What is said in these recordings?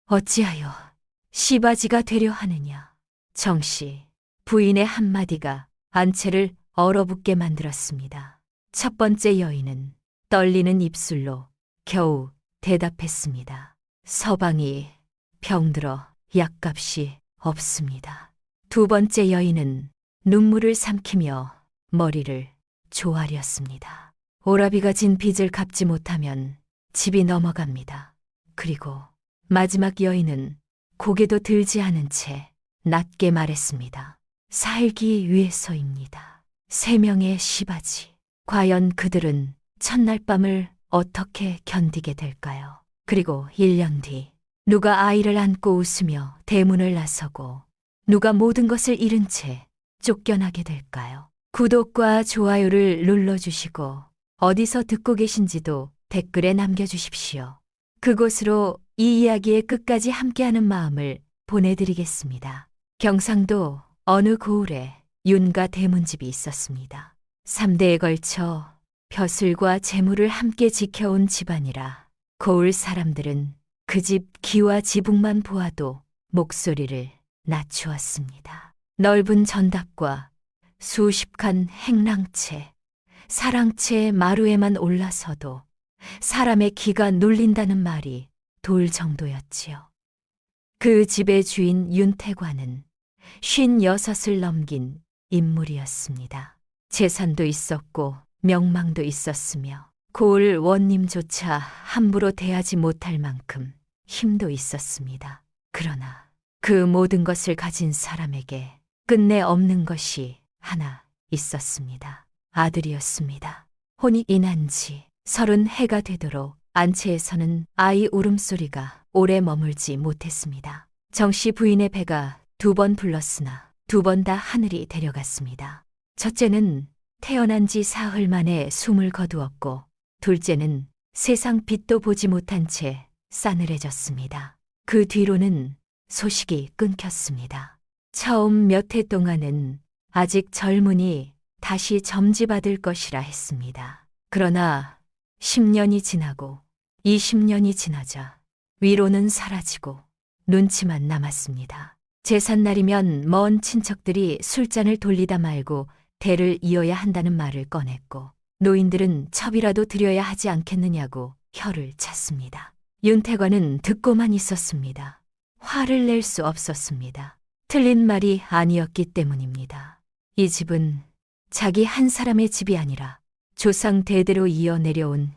어찌하여 시바지가 되려 하느냐. 정씨, 부인의 한마디가 안채를 얼어붙게 만들었습니다. 첫 번째 여인은 떨리는 입술로 겨우 대답했습니다. 서방이 병들어 약값이 없습니다. 두 번째 여인은 눈물을 삼키며 머리를 조아렸습니다. 오라비가 진 빚을 갚지 못하면 집이 넘어갑니다. 그리고 마지막 여인은 고개도 들지 않은 채 낮게 말했습니다. 살기 위해서입니다. 3명의 시바지. 과연 그들은 첫날 밤을 어떻게 견디게 될까요? 그리고 1년 뒤 누가 아이를 안고 웃으며 대문을 나서고 누가 모든 것을 잃은 채 쫓겨나게 될까요? 구독과 좋아요를 눌러주시고 어디서 듣고 계신지도 댓글에 남겨주십시오. 그곳으로 이 이야기의 끝까지 함께하는 마음을 보내드리겠습니다. 경상도 어느 고을에 윤가 대문집이 있었습니다. 3대에 걸쳐 벼슬과 재물을 함께 지켜온 집안이라 고을 사람들은 그 집 기와 지붕만 보아도 목소리를 낮추었습니다. 넓은 전답과 수십 칸 행랑채, 사랑채의 마루에만 올라서도 사람의 기가 눌린다는 말이 돌 정도였지요. 그 집의 주인 윤태관은 56을 넘긴 인물이었습니다. 재산도 있었고 명망도 있었으며 고을 원님조차 함부로 대하지 못할 만큼 힘도 있었습니다. 그러나 그 모든 것을 가진 사람에게 끝내 없는 것이 하나 있었습니다. 아들이었습니다. 혼이 인한 지 30해가 되도록 안채에서는 아이 울음소리가 오래 머물지 못했습니다. 정씨 부인의 배가 2번 불렀으나 2번 다 하늘이 데려갔습니다. 첫째는 태어난 지 사흘 만에 숨을 거두었고 둘째는 세상 빛도 보지 못한 채 싸늘해졌습니다. 그 뒤로는 소식이 끊겼습니다. 처음 몇 해 동안은 아직 젊으니 다시 점지받을 것이라 했습니다. 그러나 10년이 지나고 20년이 지나자 위로는 사라지고 눈치만 남았습니다. 제삿날이면 먼 친척들이 술잔을 돌리다 말고 대를 이어야 한다는 말을 꺼냈고 노인들은 첩이라도 드려야 하지 않겠느냐고 혀를 찼습니다. 윤태관은 듣고만 있었습니다. 화를 낼 수 없었습니다. 틀린 말이 아니었기 때문입니다. 이 집은 자기 한 사람의 집이 아니라 조상 대대로 이어 내려온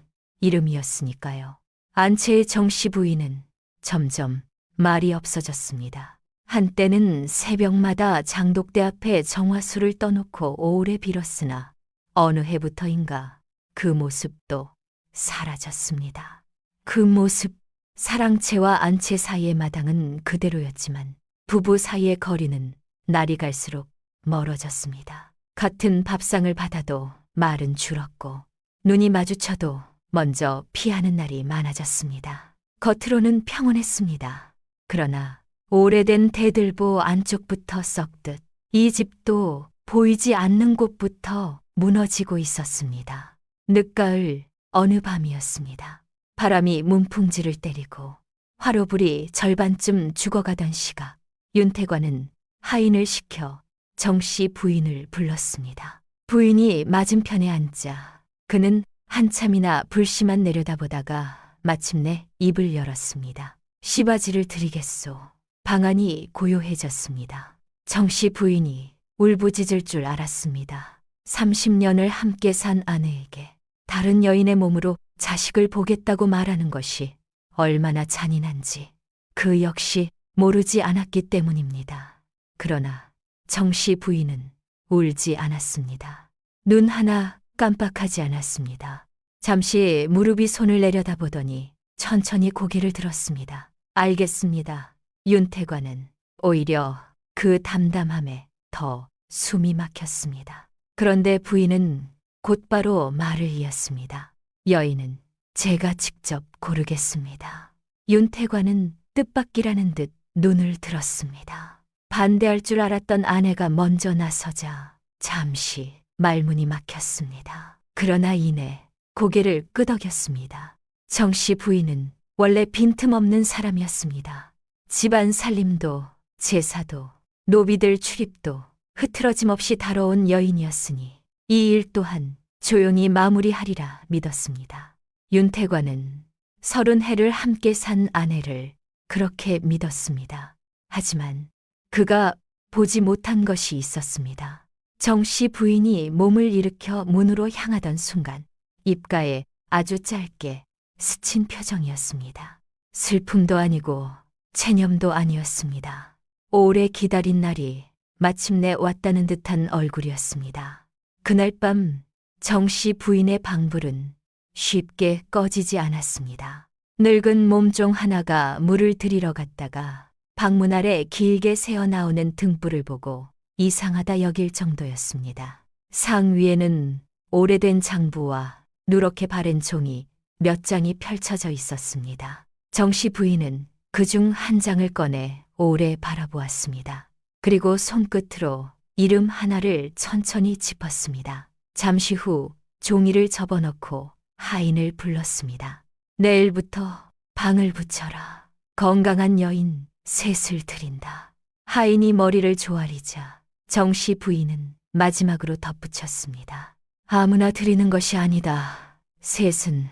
이름이었으니까요. 안채의 정씨 부인은 점점 말이 없어졌습니다. 한때는 새벽마다 장독대 앞에 정화수를 떠놓고 오래 빌었으나 어느 해부터인가 그 모습도 사라졌습니다. 그 모습, 사랑채와 안채 사이의 마당은 그대로였지만 부부 사이의 거리는 날이 갈수록 멀어졌습니다. 같은 밥상을 받아도 말은 줄었고 눈이 마주쳐도 먼저 피하는 날이 많아졌습니다. 겉으로는 평온했습니다. 그러나 오래된 대들보 안쪽부터 썩듯 이 집도 보이지 않는 곳부터 무너지고 있었습니다. 늦가을 어느 밤이었습니다. 바람이 문풍지를 때리고 화로불이 절반쯤 죽어가던 시각 윤태관은 하인을 시켜 정씨 부인을 불렀습니다. 부인이 맞은편에 앉자 그는 한참이나 불씨만 내려다보다가 마침내 입을 열었습니다. 시바지를 드리겠소. 방안이 고요해졌습니다. 정씨 부인이 울부짖을 줄 알았습니다. 30년을 함께 산 아내에게 다른 여인의 몸으로 자식을 보겠다고 말하는 것이 얼마나 잔인한지 그 역시 모르지 않았기 때문입니다. 그러나 정씨 부인은 울지 않았습니다. 눈 하나 깜빡하지 않았습니다. 잠시 무릎이 손을 내려다보더니 천천히 고개를 들었습니다. 알겠습니다. 윤태관은 오히려 그 담담함에 더 숨이 막혔습니다. 그런데 부인은 곧바로 말을 이었습니다. 여인은 제가 직접 고르겠습니다. 윤태관은 뜻밖이라는 듯 눈을 들었습니다. 반대할 줄 알았던 아내가 먼저 나서자 잠시 말문이 막혔습니다. 그러나 이내 고개를 끄덕였습니다. 정씨 부인은 원래 빈틈없는 사람이었습니다. 집안 살림도 제사도 노비들 출입도 흐트러짐 없이 다뤄온 여인이었으니 이 일 또한 조용히 마무리하리라 믿었습니다. 윤태관은 30해를 함께 산 아내를 그렇게 믿었습니다. 하지만 그가 보지 못한 것이 있었습니다. 정씨 부인이 몸을 일으켜 문으로 향하던 순간 입가에 아주 짧게 스친 표정이었습니다. 슬픔도 아니고 체념도 아니었습니다. 오래 기다린 날이 마침내 왔다는 듯한 얼굴이었습니다. 그날 밤 정씨 부인의 방불은 쉽게 꺼지지 않았습니다. 늙은 몸종 하나가 물을 들이러 갔다가 방문 아래 길게 새어나오는 등불을 보고 이상하다 여길 정도였습니다. 상 위에는 오래된 장부와 누렇게 바른 종이 몇 장이 펼쳐져 있었습니다. 정씨 부인은 그중 한 장을 꺼내 오래 바라보았습니다. 그리고 손끝으로 이름 하나를 천천히 짚었습니다. 잠시 후 종이를 접어넣고 하인을 불렀습니다. 내일부터 방을 붙여라. 건강한 여인 셋을 드린다. 하인이 머리를 조아리자 정씨 부인은 마지막으로 덧붙였습니다. 아무나 드리는 것이 아니다. 셋은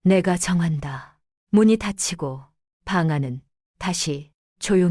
내가 정한다. 문이 닫히고 방 안은 다시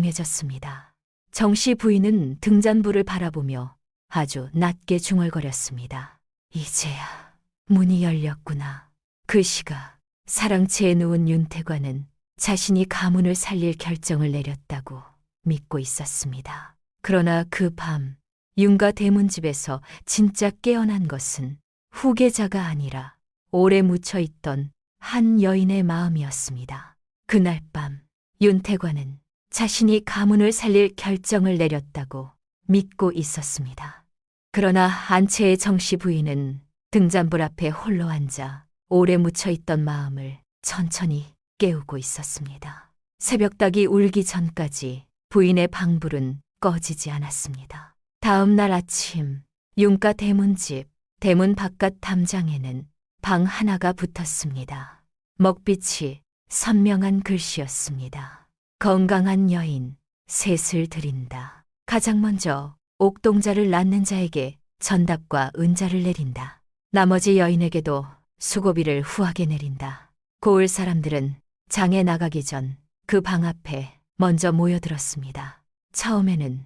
조용해졌습니다. 정씨 부인은 등잔불을 바라보며 아주 낮게 중얼거렸습니다. 이제야 문이 열렸구나. 그 시각 사랑채에 누운 윤태관은 자신이 가문을 살릴 결정을 내렸다고 믿고 있었습니다. 그러나 그 밤 윤가 대문집에서 진짜 깨어난 것은 후계자가 아니라 오래 묻혀있던 한 여인의 마음이었습니다. 그날 밤 윤태관은 자신이 가문을 살릴 결정을 내렸다고 믿고 있었습니다. 그러나 안채의 정씨 부인은 등잔불 앞에 홀로 앉아 오래 묻혀있던 마음을 천천히 깨우고 있었습니다. 새벽닭이 울기 전까지 부인의 방불은 꺼지지 않았습니다. 다음 날 아침 윤가 대문집 대문 바깥 담장에는 방 하나가 붙었습니다. 먹빛이 선명한 글씨였습니다. 건강한 여인 셋을 드린다. 가장 먼저 옥동자를 낳는 자에게 전답과 은자를 내린다. 나머지 여인에게도 수고비를 후하게 내린다. 고을 사람들은 장에 나가기 전 그 방 앞에 먼저 모여들었습니다. 처음에는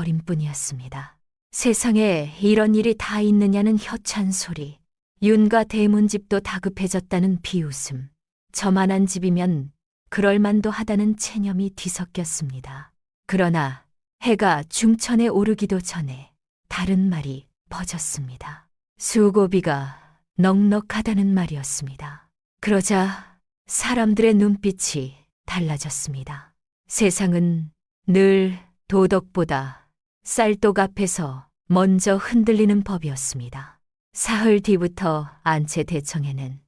수군거림뿐이었습니다. 세상에 이런 일이 다 있느냐는 협찬 소리, 윤가 대문집도 다급해졌다는 비웃음, 저만한 집이면 그럴만도 하다는 체념이 뒤섞였습니다. 그러나 해가 중천에 오르기도 전에 다른 말이 퍼졌습니다. 수고비가 넉넉하다는 말이었습니다. 그러자 사람들의 눈빛이 달라졌습니다. 세상은 늘 도덕보다 쌀독 앞에서 먼저 흔들리는 법이었습니다. 사흘 뒤부터 안채 대청에는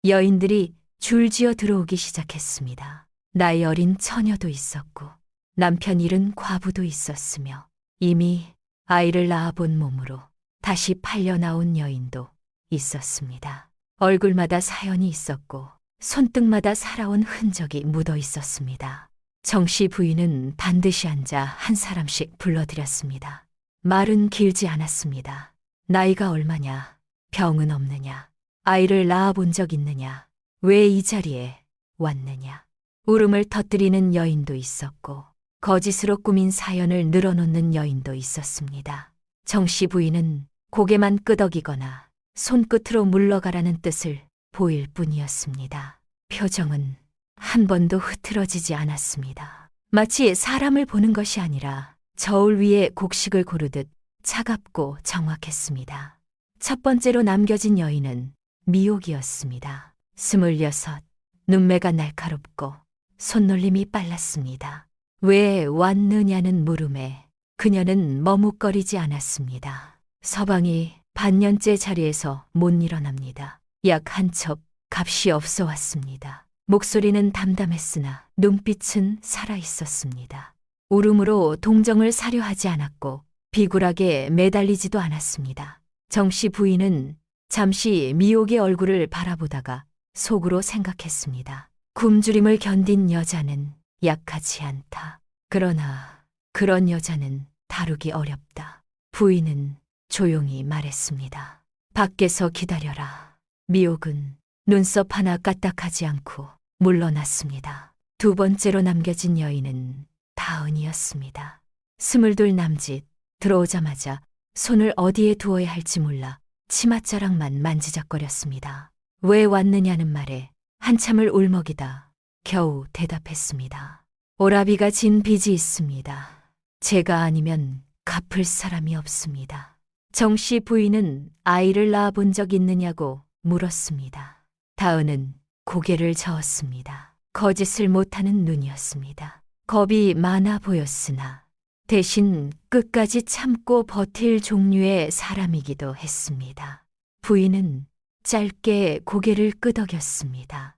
여인들이 줄지어 들어오기 시작했습니다. 나이 어린 처녀도 있었고 남편 잃은 과부도 있었으며 이미 아이를 낳아본 몸으로 다시 팔려 나온 여인도 있었습니다. 얼굴마다 사연이 있었고 손등마다 살아온 흔적이 묻어 있었습니다. 정씨 부인은 반드시 앉아 한 사람씩 불러들였습니다. 말은 길지 않았습니다. 나이가 얼마냐, 병은 없느냐, 아이를 낳아본 적 있느냐, 왜 이 자리에 왔느냐. 울음을 터뜨리는 여인도 있었고 거짓으로 꾸민 사연을 늘어놓는 여인도 있었습니다. 정씨 부인은 고개만 끄덕이거나 손끝으로 물러가라는 뜻을 보일 뿐이었습니다. 표정은 한 번도 흐트러지지 않았습니다. 마치 사람을 보는 것이 아니라 저울 위에 곡식을 고르듯 차갑고 정확했습니다. 첫 번째로 남겨진 여인은 미옥이었습니다. 26, 눈매가 날카롭고 손놀림이 빨랐습니다. 왜 왔느냐는 물음에 그녀는 머뭇거리지 않았습니다. 서방이 반년째 자리에서 못 일어납니다. 약 한 첩 값이 없어 왔습니다. 목소리는 담담했으나 눈빛은 살아있었습니다. 울음으로 동정을 사려 하지 않았고 비굴하게 매달리지도 않았습니다. 정씨 부인은 잠시 미옥의 얼굴을 바라보다가 속으로 생각했습니다. 굶주림을 견딘 여자는 약하지 않다. 그러나 그런 여자는 다루기 어렵다. 부인은 조용히 말했습니다. 밖에서 기다려라. 미옥은 눈썹 하나 까딱하지 않고 물러났습니다. 두 번째로 남겨진 여인은 다은이었습니다. 22 남짓, 들어오자마자 손을 어디에 두어야 할지 몰라 치맛자락만 만지작거렸습니다. 왜 왔느냐는 말에 한참을 울먹이다 겨우 대답했습니다. 오라비가 진 빚이 있습니다. 제가 아니면 갚을 사람이 없습니다. 정씨 부인은 아이를 낳아본 적 있느냐고 물었습니다. 다은은 고개를 저었습니다. 거짓을 못하는 눈이었습니다. 겁이 많아 보였으나 대신 끝까지 참고 버틸 종류의 사람이기도 했습니다. 부인은 짧게 고개를 끄덕였습니다.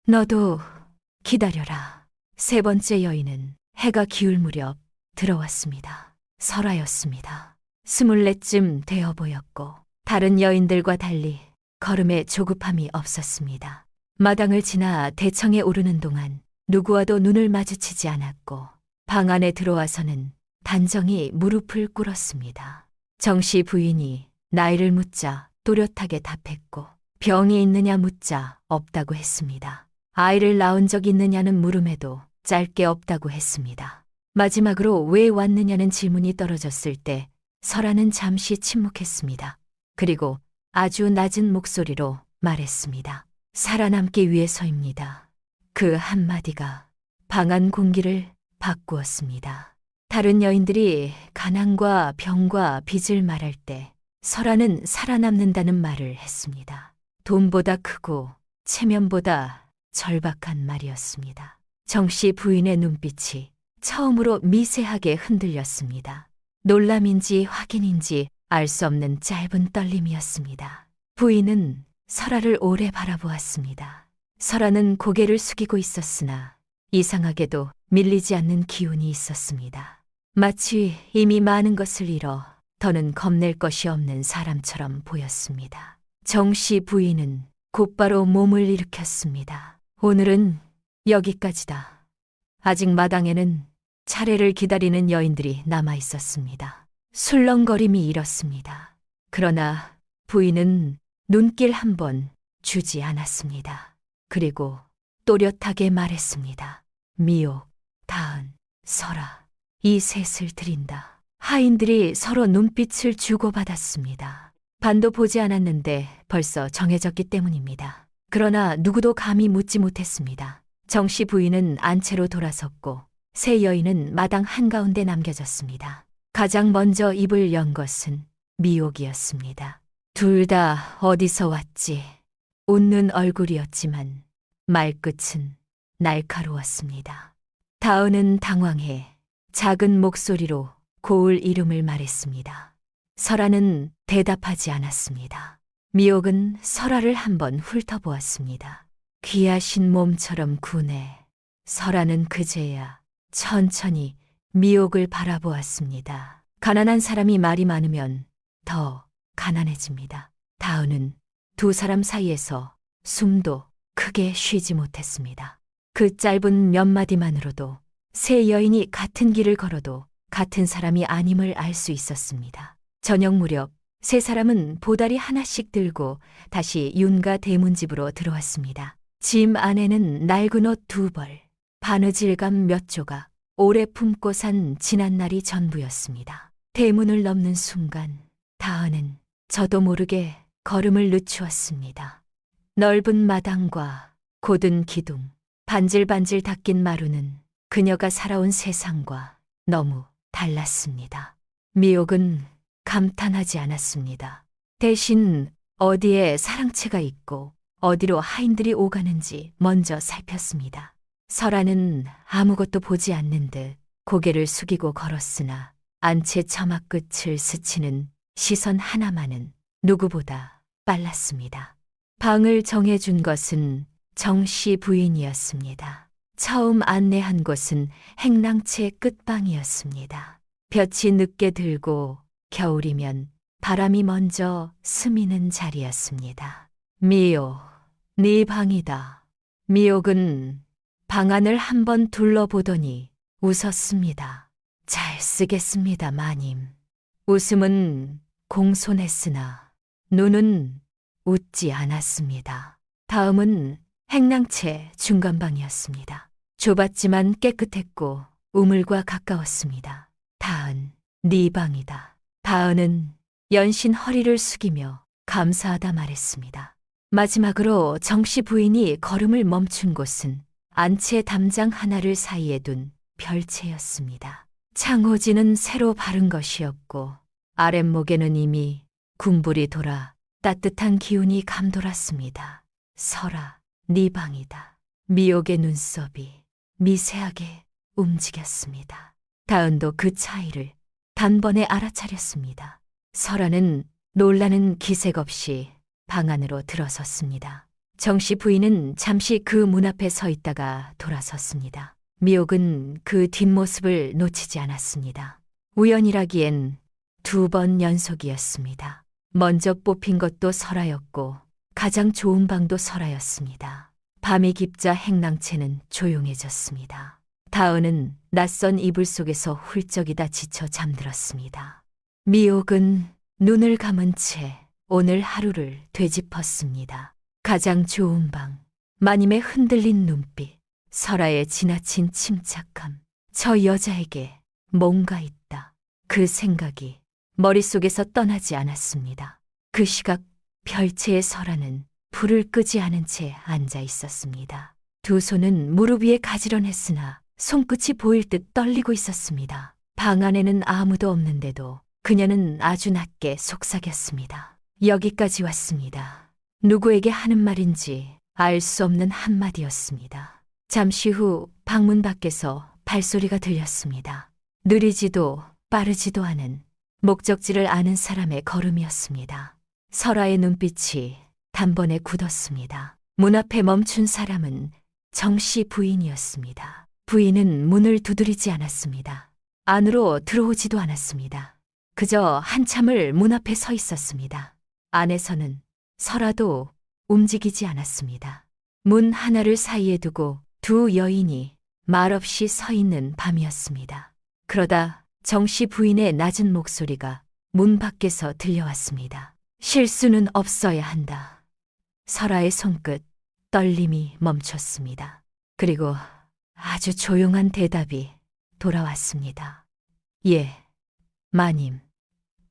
너도 기다려라. 세 번째 여인은 해가 기울 무렵 들어왔습니다. 설아였습니다. 24쯤 되어 보였고 다른 여인들과 달리 걸음에 조급함이 없었습니다. 마당을 지나 대청에 오르는 동안 누구와도 눈을 마주치지 않았고 방 안에 들어와서는 단정히 무릎을 꿇었습니다. 정씨 부인이 나이를 묻자 또렷하게 답했고 병이 있느냐 묻자 없다고 했습니다. 아이를 낳은 적 있느냐는 물음에도 짧게 없다고 했습니다. 마지막으로 왜 왔느냐는 질문이 떨어졌을 때 설아는 잠시 침묵했습니다. 그리고 아주 낮은 목소리로 말했습니다. 살아남기 위해서입니다. 그 한마디가 방 안 공기를 바꾸었습니다. 다른 여인들이 가난과 병과 빚을 말할 때 설아는 살아남는다는 말을 했습니다. 돈보다 크고 체면보다 절박한 말이었습니다. 정씨 부인의 눈빛이 처음으로 미세하게 흔들렸습니다. 놀람인지 확인인지 알 수 없는 짧은 떨림이었습니다. 부인은 설아를 오래 바라보았습니다. 설아는 고개를 숙이고 있었으나 이상하게도 밀리지 않는 기운이 있었습니다. 마치 이미 많은 것을 잃어 더는 겁낼 것이 없는 사람처럼 보였습니다. 정씨 부인은 곧바로 몸을 일으켰습니다. 오늘은 여기까지다. 아직 마당에는 차례를 기다리는 여인들이 남아 있었습니다. 술렁거림이 일었습니다. 그러나 부인은 눈길 한 번 주지 않았습니다. 그리고 또렷하게 말했습니다. 미옥, 다은, 설아, 이 셋을 드린다. 하인들이 서로 눈빛을 주고받았습니다. 반도 보지 않았는데 벌써 정해졌기 때문입니다. 그러나 누구도 감히 묻지 못했습니다. 정씨 부인은 안채로 돌아섰고 세 여인은 마당 한가운데 남겨졌습니다. 가장 먼저 입을 연 것은 미옥이었습니다. 둘 다 어디서 왔지? 웃는 얼굴이었지만 말끝은 날카로웠습니다. 다은은 당황해 작은 목소리로 고을 이름을 말했습니다. 설아는 대답하지 않았습니다. 미옥은 설아를 한번 훑어보았습니다. 귀하신 몸처럼 군해. 설아는 그제야 천천히 미옥을 바라보았습니다. 가난한 사람이 말이 많으면 더 가난해집니다. 다은은 두 사람 사이에서 숨도 크게 쉬지 못했습니다. 그 짧은 몇 마디만으로도 세 여인이 같은 길을 걸어도 같은 사람이 아님을 알 수 있었습니다. 저녁 무렵 세 사람은 보다리 하나씩 들고 다시 윤가 대문집으로 들어왔습니다. 짐 안에는 낡은 옷 2벌, 바느질감 몇 조각, 오래 품고 산 지난날이 전부였습니다. 대문을 넘는 순간 다은은 저도 모르게 걸음을 늦추었습니다. 넓은 마당과 고든 기둥, 반질반질 닦인 마루는 그녀가 살아온 세상과 너무 달랐습니다. 미옥은 감탄하지 않았습니다. 대신 어디에 사랑채가 있고 어디로 하인들이 오가는지 먼저 살폈습니다. 설아는 아무것도 보지 않는 듯 고개를 숙이고 걸었으나 안채 처막 끝을 스치는 시선 하나만은 누구보다 빨랐습니다. 방을 정해준 것은 정씨 부인이었습니다. 처음 안내한 곳은 행랑채 끝방이었습니다. 볕이 늦게 들고 겨울이면 바람이 먼저 스미는 자리였습니다. 미옥, 네 방이다. 미옥은 방 안을 한번 둘러보더니 웃었습니다. 잘 쓰겠습니다, 마님. 웃음은 공손했으나 눈은 웃지 않았습니다. 다음은 행랑채 중간방이었습니다. 좁았지만 깨끗했고 우물과 가까웠습니다. 다은, 네 방이다. 다은은 연신 허리를 숙이며 감사하다 말했습니다. 마지막으로 정씨 부인이 걸음을 멈춘 곳은 안채 담장 하나를 사이에 둔 별채였습니다. 창호지는 새로 바른 것이었고 아랫목에는 이미 궁불이 돌아 따뜻한 기운이 감돌았습니다. 설아, 네 방이다. 미옥의 눈썹이 미세하게 움직였습니다. 다은도 그 차이를 단번에 알아차렸습니다. 설아는 놀라는 기색 없이 방 안으로 들어섰습니다. 정씨 부인은 잠시 그 문 앞에 서 있다가 돌아섰습니다. 미옥은 그 뒷모습을 놓치지 않았습니다. 우연이라기엔 2번 연속이었습니다. 먼저 뽑힌 것도 설아였고 가장 좋은 방도 설아였습니다. 밤이 깊자 행랑채는 조용해졌습니다. 다은은 낯선 이불 속에서 훌쩍이다 지쳐 잠들었습니다. 미옥은 눈을 감은 채 오늘 하루를 되짚었습니다. 가장 좋은 방, 마님의 흔들린 눈빛, 설아의 지나친 침착함. 저 여자에게 뭔가 있다. 그 생각이 머릿속에서 떠나지 않았습니다. 그 시각 별채의 설아는 불을 끄지 않은 채 앉아 있었습니다. 두 손은 무릎 위에 가지런했으나 손끝이 보일 듯 떨리고 있었습니다. 방 안에는 아무도 없는데도 그녀는 아주 낮게 속삭였습니다. 여기까지 왔습니다. 누구에게 하는 말인지 알 수 없는 한마디였습니다. 잠시 후 방문 밖에서 발소리가 들렸습니다. 느리지도 빠르지도 않은 목적지를 아는 사람의 걸음이었습니다. 설아의 눈빛이 단번에 굳었습니다. 문 앞에 멈춘 사람은 정씨 부인이었습니다. 부인은 문을 두드리지 않았습니다. 안으로 들어오지도 않았습니다. 그저 한참을 문 앞에 서 있었습니다. 안에서는 설아도 움직이지 않았습니다. 문 하나를 사이에 두고 두 여인이 말없이 서 있는 밤이었습니다. 그러다 정씨 부인의 낮은 목소리가 문 밖에서 들려왔습니다. 실수는 없어야 한다. 설아의 손끝 떨림이 멈췄습니다. 그리고 아주 조용한 대답이 돌아왔습니다. 예, 마님.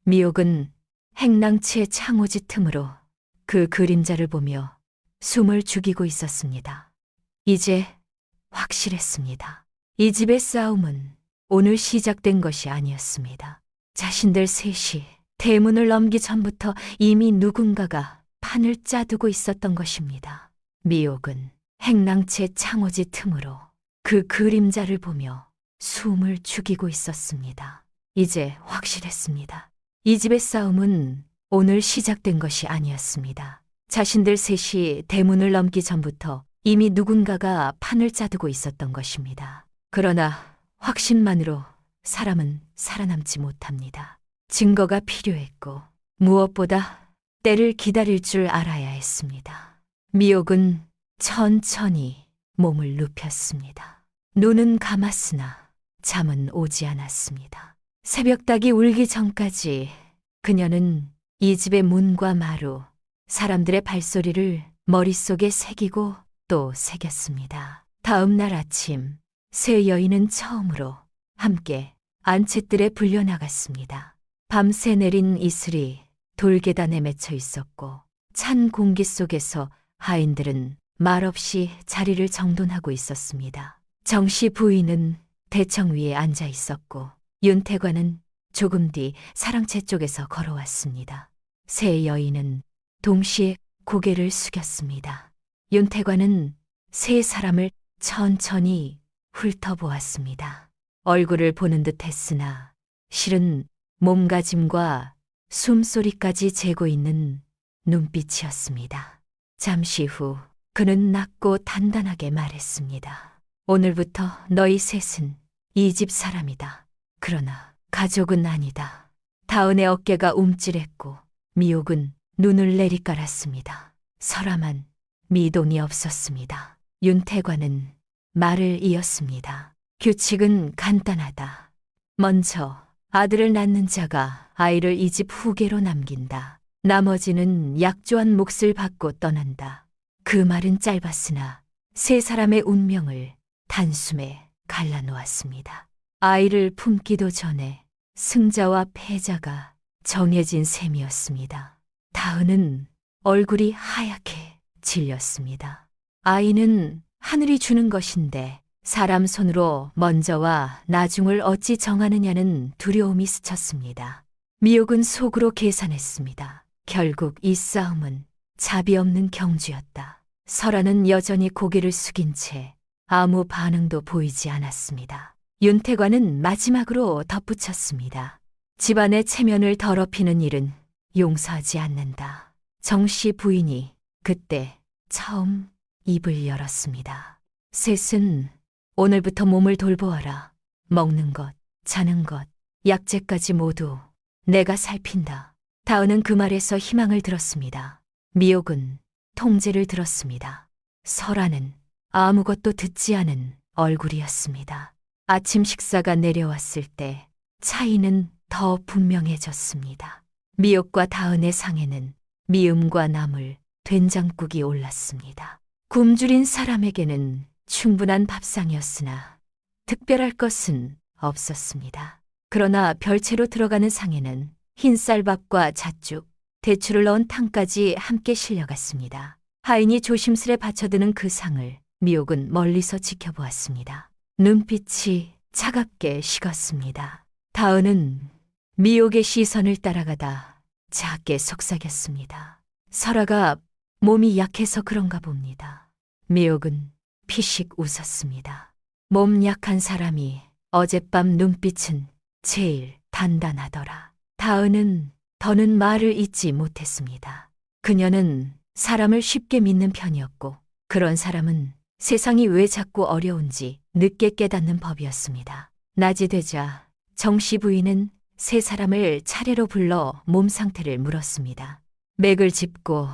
미옥은 행랑채 창호지 틈으로 그 그림자를 보며 숨을 죽이고 있었습니다. 이제 확실했습니다. 이 집의 싸움은 오늘 시작된 것이 아니었습니다. 자신들 셋이 대문을 넘기 전부터 이미 누군가가 판을 짜두고 있었던 것입니다. 미옥은 행랑채 창호지 틈으로 그 그림자를 보며 숨을 죽이고 있었습니다. 이제 확실했습니다. 이 집의 싸움은 오늘 시작된 것이 아니었습니다. 자신들 셋이 대문을 넘기 전부터 이미 누군가가 판을 짜두고 있었던 것입니다. 그러나 확신만으로 사람은 살아남지 못합니다. 증거가 필요했고 무엇보다 때를 기다릴 줄 알아야 했습니다. 미옥은 천천히 몸을 눕혔습니다. 눈은 감았으나 잠은 오지 않았습니다. 새벽닭이 울기 전까지 그녀는 이 집의 문과 마루, 사람들의 발소리를 머릿속에 새기고 또 새겼습니다. 다음 날 아침, 세 여인은 처음으로 함께 안채뜰에 불려나갔습니다. 밤새 내린 이슬이 돌계단에 맺혀 있었고 찬 공기 속에서 하인들은 말없이 자리를 정돈하고 있었습니다. 정씨 부인은 대청 위에 앉아 있었고 윤태관은 조금 뒤 사랑채 쪽에서 걸어왔습니다. 세 여인은 동시에 고개를 숙였습니다. 윤태관은 세 사람을 천천히 훑어보았습니다. 얼굴을 보는 듯 했으나 실은 몸가짐과 숨소리까지 재고 있는 눈빛이었습니다. 잠시 후 그는 낮고 단단하게 말했습니다. 오늘부터 너희 셋은 이 집 사람이다. 그러나 가족은 아니다. 다은의 어깨가 움찔했고 미옥은 눈을 내리깔았습니다. 설아만 미동이 없었습니다. 윤태관은 말을 이었습니다. 규칙은 간단하다. 먼저 아들을 낳는 자가 아이를 이 집 후계로 남긴다. 나머지는 약조한 몫을 받고 떠난다. 그 말은 짧았으나 세 사람의 운명을 단숨에 갈라놓았습니다. 아이를 품기도 전에 승자와 패자가 정해진 셈이었습니다. 다은은 얼굴이 하얗게 질렸습니다. 아이는 하늘이 주는 것인데 사람 손으로 먼저와 나중을 어찌 정하느냐는 두려움이 스쳤습니다. 미옥은 속으로 계산했습니다. 결국 이 싸움은 자비 없는 경주였다. 설아는 여전히 고개를 숙인 채 아무 반응도 보이지 않았습니다. 윤태관은 마지막으로 덧붙였습니다. 집안의 체면을 더럽히는 일은 용서하지 않는다. 정씨 부인이 그때 처음 입을 열었습니다. 셋은 오늘부터 몸을 돌보아라. 먹는 것, 자는 것, 약재까지 모두 내가 살핀다. 다은은 그 말에서 희망을 들었습니다. 미옥은 통제를 들었습니다. 설아는 아무것도 듣지 않은 얼굴이었습니다. 아침 식사가 내려왔을 때 차이는 더 분명해졌습니다. 미옥과 다은의 상에는 미음과 나물, 된장국이 올랐습니다. 굶주린 사람에게는 충분한 밥상이었으나 특별할 것은 없었습니다. 그러나 별채로 들어가는 상에는 흰 쌀밥과 잣죽, 대추를 넣은 탕까지 함께 실려갔습니다. 하인이 조심스레 받쳐드는 그 상을 미옥은 멀리서 지켜보았습니다. 눈빛이 차갑게 식었습니다. 다은은 미옥의 시선을 따라가다 작게 속삭였습니다. 설아가 몸이 약해서 그런가 봅니다. 미옥은 피식 웃었습니다. 몸 약한 사람이 어젯밤 눈빛은 제일 단단하더라. 다은은 더는 말을 잇지 못했습니다. 그녀는 사람을 쉽게 믿는 편이었고 그런 사람은 세상이 왜 자꾸 어려운지 늦게 깨닫는 법이었습니다. 낮이 되자 정씨 부인은 세 사람을 차례로 불러 몸 상태를 물었습니다. 맥을 짚고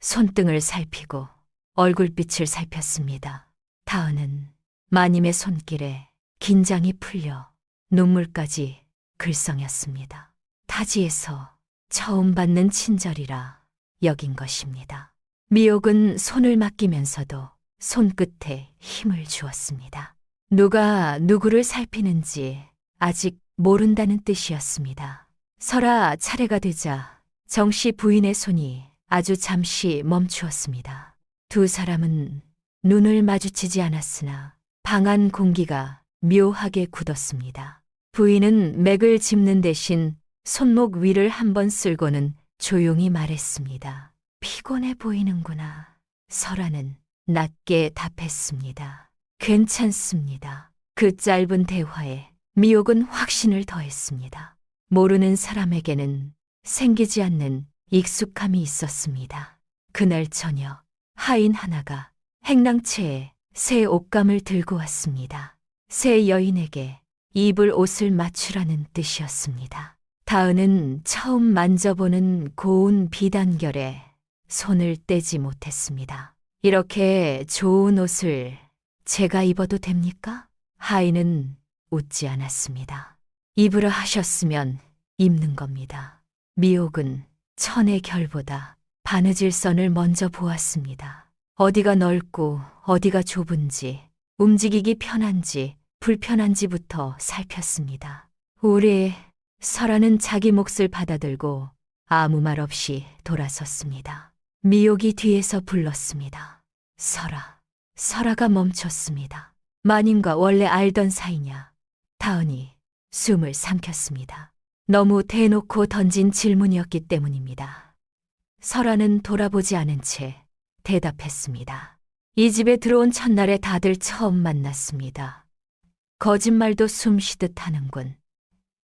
손등을 살피고 얼굴빛을 살폈습니다. 다은은 마님의 손길에 긴장이 풀려 눈물까지 글썽였습니다. 타지에서 처음 받는 친절이라 여긴 것입니다. 미옥은 손을 맡기면서도 손끝에 힘을 주었습니다. 누가 누구를 살피는지 아직 모른다는 뜻이었습니다. 설아 차례가 되자 정씨 부인의 손이 아주 잠시 멈추었습니다. 두 사람은 눈을 마주치지 않았으나 방 안 공기가 묘하게 굳었습니다. 부인은 맥을 짚는 대신 손목 위를 한번 쓸고는 조용히 말했습니다. 피곤해 보이는구나. 설아는 낮게 답했습니다. 괜찮습니다. 그 짧은 대화에 미옥은 확신을 더했습니다. 모르는 사람에게는 생기지 않는 익숙함이 있었습니다. 그날 저녁 하인 하나가 행랑채에 새 옷감을 들고 왔습니다. 새 여인에게 입을 옷을 맞추라는 뜻이었습니다. 다은은 처음 만져보는 고운 비단결에 손을 떼지 못했습니다. 이렇게 좋은 옷을 제가 입어도 됩니까? 하인은 웃지 않았습니다. 입으라 하셨으면 입는 겁니다. 미옥은 천의 결보다 바느질 선을 먼저 보았습니다. 어디가 넓고 어디가 좁은지, 움직이기 편한지 불편한지부터 살폈습니다. 우리 설아는 자기 몫을 받아들고 아무 말 없이 돌아섰습니다. 미옥이 뒤에서 불렀습니다. 설아. 설아가 멈췄습니다. 마님과 원래 알던 사이냐? 다은이 숨을 삼켰습니다. 너무 대놓고 던진 질문이었기 때문입니다. 설아는 돌아보지 않은 채 대답했습니다. 이 집에 들어온 첫날에 다들 처음 만났습니다. 거짓말도 숨쉬듯 하는군.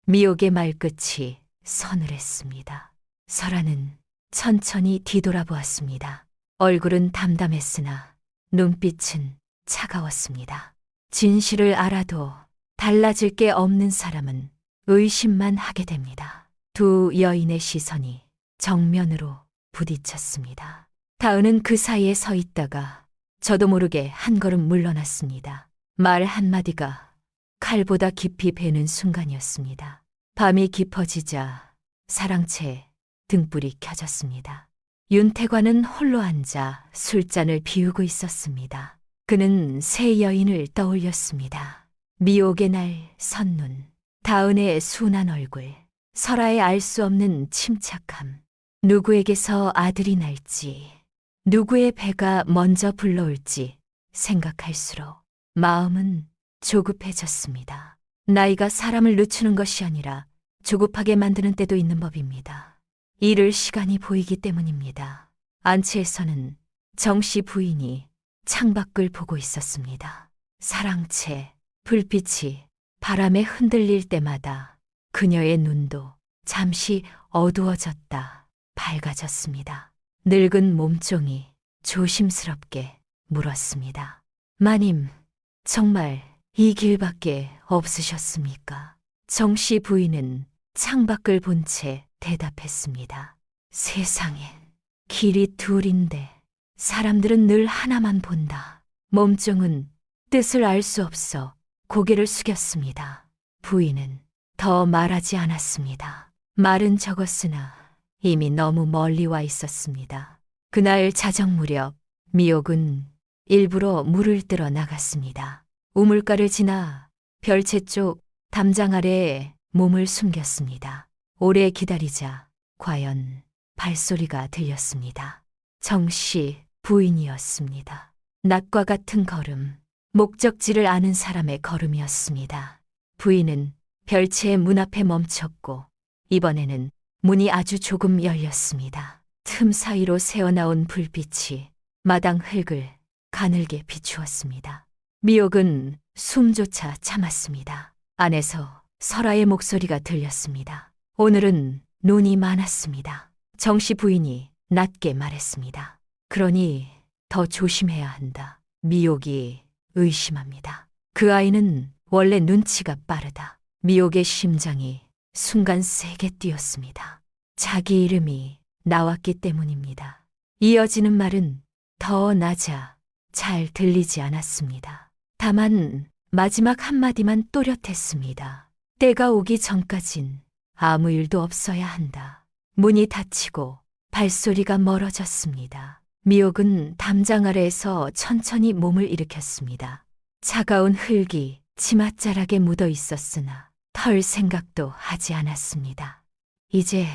미옥의 말끝이 서늘했습니다. 설아는 천천히 뒤돌아보았습니다. 얼굴은 담담했으나 눈빛은 차가웠습니다. 진실을 알아도 달라질 게 없는 사람은 의심만 하게 됩니다. 두 여인의 시선이 정면으로 부딪혔습니다. 다은은 그 사이에 서 있다가 저도 모르게 한 걸음 물러났습니다. 말 한마디가 칼보다 깊이 베는 순간이었습니다. 밤이 깊어지자 사랑채 등불이 켜졌습니다. 윤태관은 홀로 앉아 술잔을 비우고 있었습니다. 그는 새 여인을 떠올렸습니다. 미옥의 날 선눈, 다은의 순한 얼굴, 설아의 알 수 없는 침착함. 누구에게서 아들이 날지, 누구의 배가 먼저 불러올지 생각할수록 마음은 조급해졌습니다. 나이가 사람을 늦추는 것이 아니라 조급하게 만드는 때도 있는 법입니다. 이를 시간이 보이기 때문입니다. 안채에서는 정씨 부인이 창밖을 보고 있었습니다. 사랑채, 불빛이 바람에 흔들릴 때마다 그녀의 눈도 잠시 어두워졌다 밝아졌습니다. 늙은 몸종이 조심스럽게 물었습니다. 마님, 정말 이 길밖에 없으셨습니까? 정씨 부인은 창밖을 본 채 대답했습니다. 세상엔 길이 둘인데 사람들은 늘 하나만 본다. 몸종은 뜻을 알 수 없어 고개를 숙였습니다. 부인은 더 말하지 않았습니다. 말은 적었으나 이미 너무 멀리 와 있었습니다. 그날 자정 무렵 미옥은 일부러 물을 뜨러 나갔습니다. 우물가를 지나 별채 쪽 담장 아래에 몸을 숨겼습니다. 오래 기다리자 과연 발소리가 들렸습니다. 정씨 부인이었습니다. 낫과 같은 걸음, 목적지를 아는 사람의 걸음이었습니다. 부인은 별채의 문 앞에 멈췄고 이번에는 문이 아주 조금 열렸습니다. 틈 사이로 새어나온 불빛이 마당 흙을 가늘게 비추었습니다. 미옥은 숨조차 참았습니다. 안에서 설아의 목소리가 들렸습니다. 오늘은 눈이 많았습니다. 정씨 부인이 낮게 말했습니다. 그러니 더 조심해야 한다. 미옥이 의심합니다. 그 아이는 원래 눈치가 빠르다. 미옥의 심장이 순간 세게 뛰었습니다. 자기 이름이 나왔기 때문입니다. 이어지는 말은 더 낮아 잘 들리지 않았습니다. 다만 마지막 한마디만 또렷했습니다. 때가 오기 전까진 아무 일도 없어야 한다. 문이 닫히고 발소리가 멀어졌습니다. 미옥은 담장 아래에서 천천히 몸을 일으켰습니다. 차가운 흙이 치맛자락에 묻어 있었으나 털 생각도 하지 않았습니다. 이제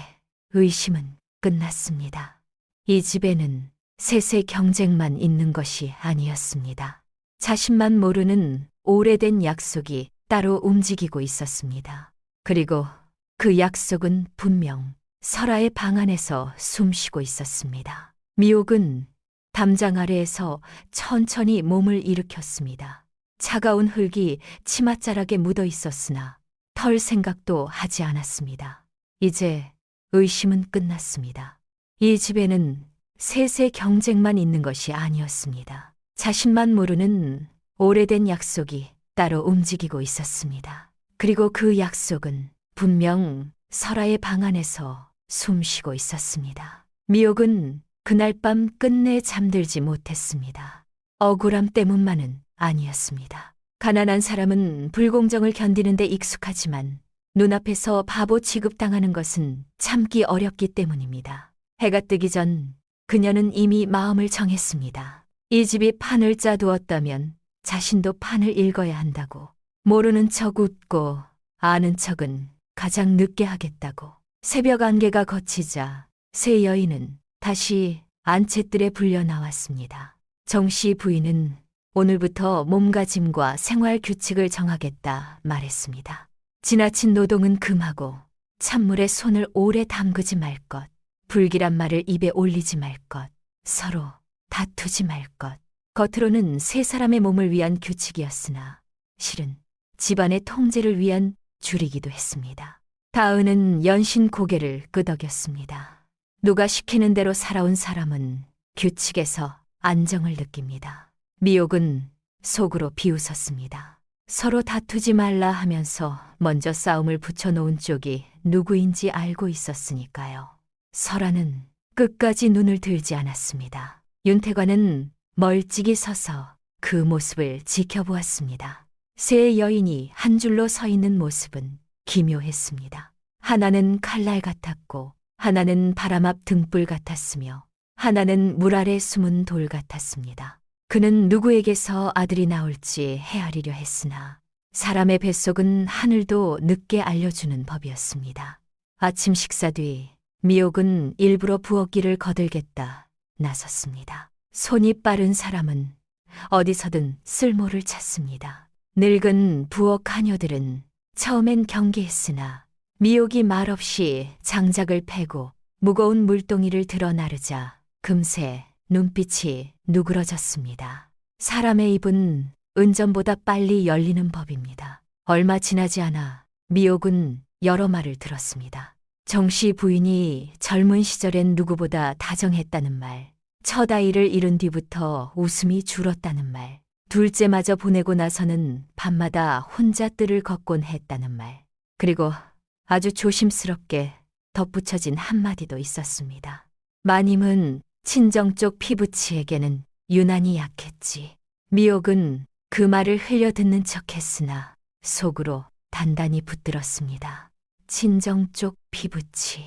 의심은 끝났습니다. 이 집에는 셋의 경쟁만 있는 것이 아니었습니다. 자신만 모르는 오래된 약속이 따로 움직이고 있었습니다. 그리고 그 약속은 분명 설아의 방 안에서 숨쉬고 있었습니다. 미옥은 담장 아래에서 천천히 몸을 일으켰습니다. 차가운 흙이 치맛자락에 묻어 있었으나 털 생각도 하지 않았습니다. 이제 의심은 끝났습니다. 이 집에는 셋의 경쟁만 있는 것이 아니었습니다. 자신만 모르는 오래된 약속이 따로 움직이고 있었습니다. 그리고 그 약속은 분명 설아의 방 안에서 숨쉬고 있었습니다. 미옥은 그날 밤 끝내 잠들지 못했습니다. 억울함 때문만은 아니었습니다. 가난한 사람은 불공정을 견디는 데 익숙하지만 눈앞에서 바보 취급당하는 것은 참기 어렵기 때문입니다. 해가 뜨기 전 그녀는 이미 마음을 정했습니다. 이 집이 판을 짜두었다면 자신도 판을 읽어야 한다고. 모르는 척 웃고 아는 척은 가장 늦게 하겠다고. 새벽 안개가 걷히자 새 여인은 다시 안채뜰에 불려 나왔습니다. 정씨 부인은 오늘부터 몸가짐과 생활 규칙을 정하겠다 말했습니다. 지나친 노동은 금하고 찬물에 손을 오래 담그지 말 것, 불길한 말을 입에 올리지 말 것, 서로 다투지 말 것. 겉으로는 세 사람의 몸을 위한 규칙이었으나 실은 집안의 통제를 위한 줄이기도 했습니다. 다은은 연신 고개를 끄덕였습니다. 누가 시키는 대로 살아온 사람은 규칙에서 안정을 느낍니다. 미옥은 속으로 비웃었습니다. 서로 다투지 말라 하면서 먼저 싸움을 붙여놓은 쪽이 누구인지 알고 있었으니까요. 설아는 끝까지 눈을 들지 않았습니다. 윤태관은 멀찍이 서서 그 모습을 지켜보았습니다. 세 여인이 한 줄로 서 있는 모습은 기묘했습니다. 하나는 칼날 같았고, 하나는 바람 앞 등불 같았으며, 하나는 물 아래 숨은 돌 같았습니다. 그는 누구에게서 아들이 나올지 헤아리려 했으나 사람의 뱃속은 하늘도 늦게 알려주는 법이었습니다. 아침 식사 뒤 미옥은 일부러 부엌길을 거들겠다 나섰습니다. 손이 빠른 사람은 어디서든 쓸모를 찾습니다. 늙은 부엌 하녀들은 처음엔 경계했으나 미옥이 말없이 장작을 패고 무거운 물동이를 들어 나르자 금세 눈빛이 누그러졌습니다. 사람의 입은 은전보다 빨리 열리는 법입니다. 얼마 지나지 않아 미옥은 여러 말을 들었습니다. 정씨 부인이 젊은 시절엔 누구보다 다정했다는 말, 첫 아이를 잃은 뒤부터 웃음이 줄었다는 말, 둘째마저 보내고 나서는 밤마다 혼자 뜰을 걷곤 했다는 말, 그리고 아주 조심스럽게 덧붙여진 한마디도 있었습니다. 마님은 친정 쪽 피부치에게는 유난히 약했지. 미옥은 그 말을 흘려듣는 척했으나 속으로 단단히 붙들었습니다. 친정 쪽 피부치.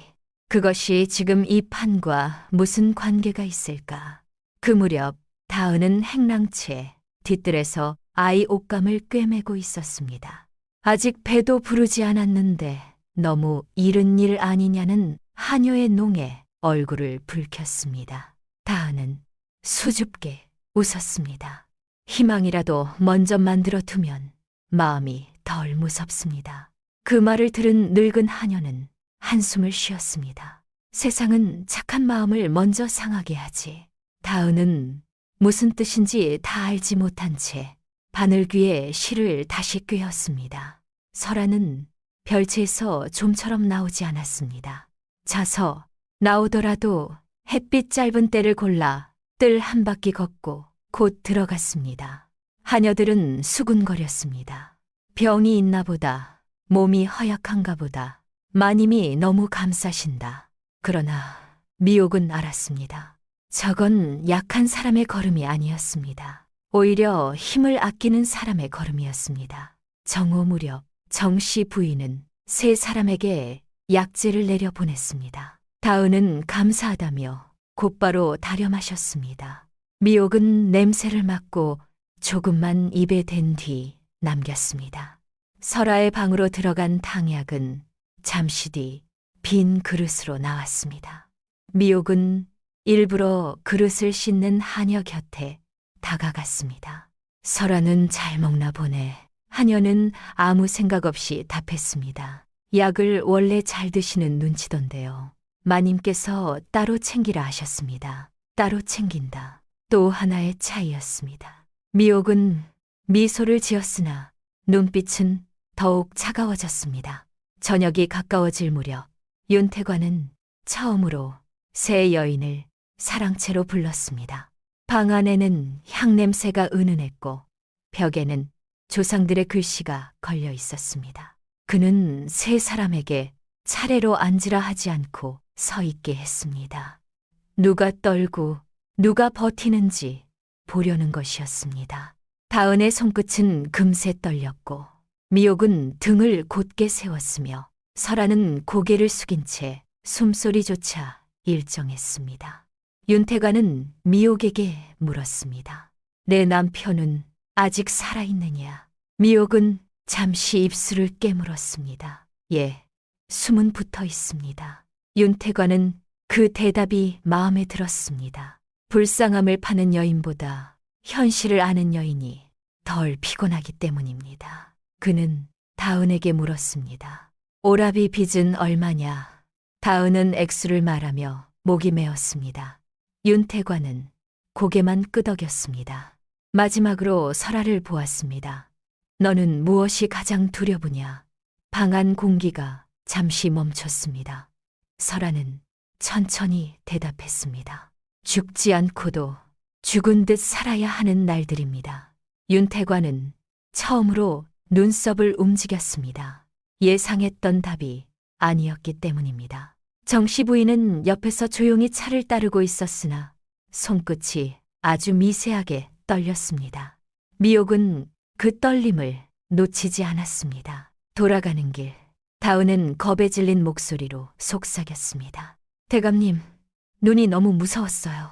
그것이 지금 이 판과 무슨 관계가 있을까? 그 무렵 다은은 행랑채 뒤뜰에서 아이 옷감을 꿰매고 있었습니다. 아직 배도 부르지 않았는데 너무 이른 일 아니냐는 하녀의 농에 얼굴을 붉혔습니다. 다은은 수줍게 웃었습니다. 희망이라도 먼저 만들어 두면 마음이 덜 무섭습니다. 그 말을 들은 늙은 하녀는 한숨을 쉬었습니다. 세상은 착한 마음을 먼저 상하게 하지. 다은은 무슨 뜻인지 다 알지 못한 채 바늘귀에 실을 다시 꿰었습니다. 설아는 별채에서 좀처럼 나오지 않았습니다. 자서 나오더라도 햇빛 짧은 때를 골라 뜰 한 바퀴 걷고 곧 들어갔습니다. 하녀들은 수군거렸습니다. 병이 있나 보다, 몸이 허약한가 보다, 마님이 너무 감싸신다. 그러나 미옥은 알았습니다. 저건 약한 사람의 걸음이 아니었습니다. 오히려 힘을 아끼는 사람의 걸음이었습니다. 정오 무렵 정씨 부인은 세 사람에게 약재를 내려 보냈습니다. 다은은 감사하다며 곧바로 다려 마셨습니다. 미옥은 냄새를 맡고 조금만 입에 댄 뒤 남겼습니다. 설아의 방으로 들어간 탕약은 잠시 뒤 빈 그릇으로 나왔습니다. 미옥은 일부러 그릇을 씻는 하녀 곁에 다가갔습니다. 설아는 잘 먹나 보네. 하녀는 아무 생각 없이 답했습니다. 약을 원래 잘 드시는 눈치던데요. 마님께서 따로 챙기라 하셨습니다. 따로 챙긴다. 또 하나의 차이였습니다. 미옥은 미소를 지었으나 눈빛은 더욱 차가워졌습니다. 저녁이 가까워질 무렵 윤태관은 처음으로 세 여인을 사랑채로 불렀습니다. 방 안에는 향냄새가 은은했고 벽에는 조상들의 글씨가 걸려 있었습니다. 그는 세 사람에게 차례로 앉으라 하지 않고 서 있게 했습니다. 누가 떨고 누가 버티는지 보려는 것이었습니다. 다은의 손끝은 금세 떨렸고 미옥은 등을 곧게 세웠으며 설아는 고개를 숙인 채 숨소리조차 일정했습니다. 윤태관은 미옥에게 물었습니다. 내 남편은 아직 살아있느냐? 미옥은 잠시 입술을 깨물었습니다. 예, 숨은 붙어 있습니다. 윤태관은 그 대답이 마음에 들었습니다. 불쌍함을 파는 여인보다 현실을 아는 여인이 덜 피곤하기 때문입니다. 그는 다은에게 물었습니다. 오라비 빚은 얼마냐? 다은은 액수를 말하며 목이 메었습니다. 윤태관은 고개만 끄덕였습니다. 마지막으로 설아를 보았습니다. 너는 무엇이 가장 두려우냐? 방 안 공기가 잠시 멈췄습니다. 설아는 천천히 대답했습니다. 죽지 않고도 죽은 듯 살아야 하는 날들입니다. 윤태관은 처음으로 눈썹을 움직였습니다. 예상했던 답이 아니었기 때문입니다. 정씨 부인은 옆에서 조용히 차를 따르고 있었으나 손끝이 아주 미세하게 떨렸습니다. 미옥은 그 떨림을 놓치지 않았습니다. 돌아가는 길, 다은은 겁에 질린 목소리로 속삭였습니다. 대감님, 눈이 너무 무서웠어요.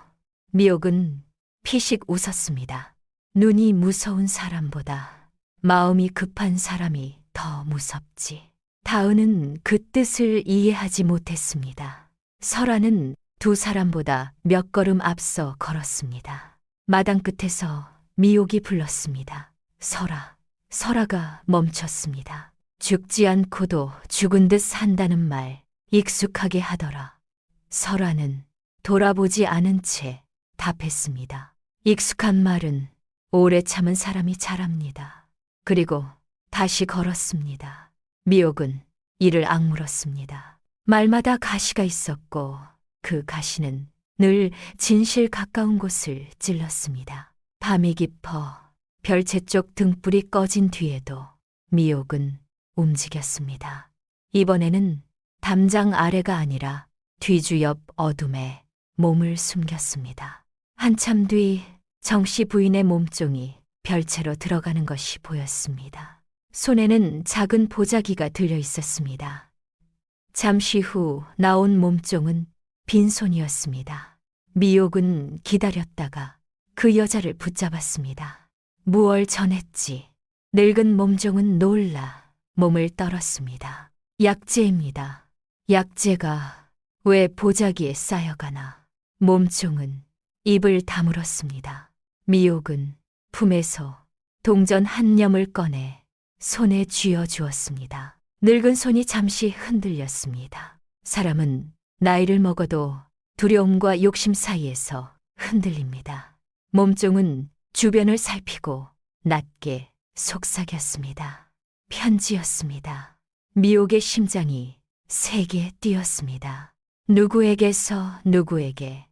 미옥은 피식 웃었습니다. 눈이 무서운 사람보다 마음이 급한 사람이 더 무섭지. 다은은 그 뜻을 이해하지 못했습니다. 설아는 두 사람보다 몇 걸음 앞서 걸었습니다. 마당 끝에서 미옥이 불렀습니다. 설아. 설아가 멈췄습니다. 죽지 않고도 죽은 듯 산다는 말 익숙하게 하더라. 설아는 돌아보지 않은 채 답했습니다. 익숙한 말은 오래 참은 사람이 잘합니다. 그리고 다시 걸었습니다. 미옥은 이를 악물었습니다. 말마다 가시가 있었고 그 가시는 늘 진실 가까운 곳을 찔렀습니다. 밤이 깊어 별채 쪽 등불이 꺼진 뒤에도 미옥은 움직였습니다. 이번에는 담장 아래가 아니라 뒤주 옆 어둠에 몸을 숨겼습니다. 한참 뒤 정씨 부인의 몸종이 별채로 들어가는 것이 보였습니다. 손에는 작은 보자기가 들려 있었습니다. 잠시 후 나온 몸종은 빈손이었습니다. 미옥은 기다렸다가 그 여자를 붙잡았습니다. 무얼 전했지. 늙은 몸종은 놀라 몸을 떨었습니다. 약재입니다. 약재가 왜 보자기에 쌓여가나. 몸종은 입을 다물었습니다. 미옥은 품에서 동전 한 념을 꺼내 손에 쥐어 주었습니다. 늙은 손이 잠시 흔들렸습니다. 사람은 나이를 먹어도 두려움과 욕심 사이에서 흔들립니다. 몸종은 주변을 살피고 낮게 속삭였습니다. 편지였습니다. 미옥의 심장이 세게 뛰었습니다. 누구에게서 누구에게.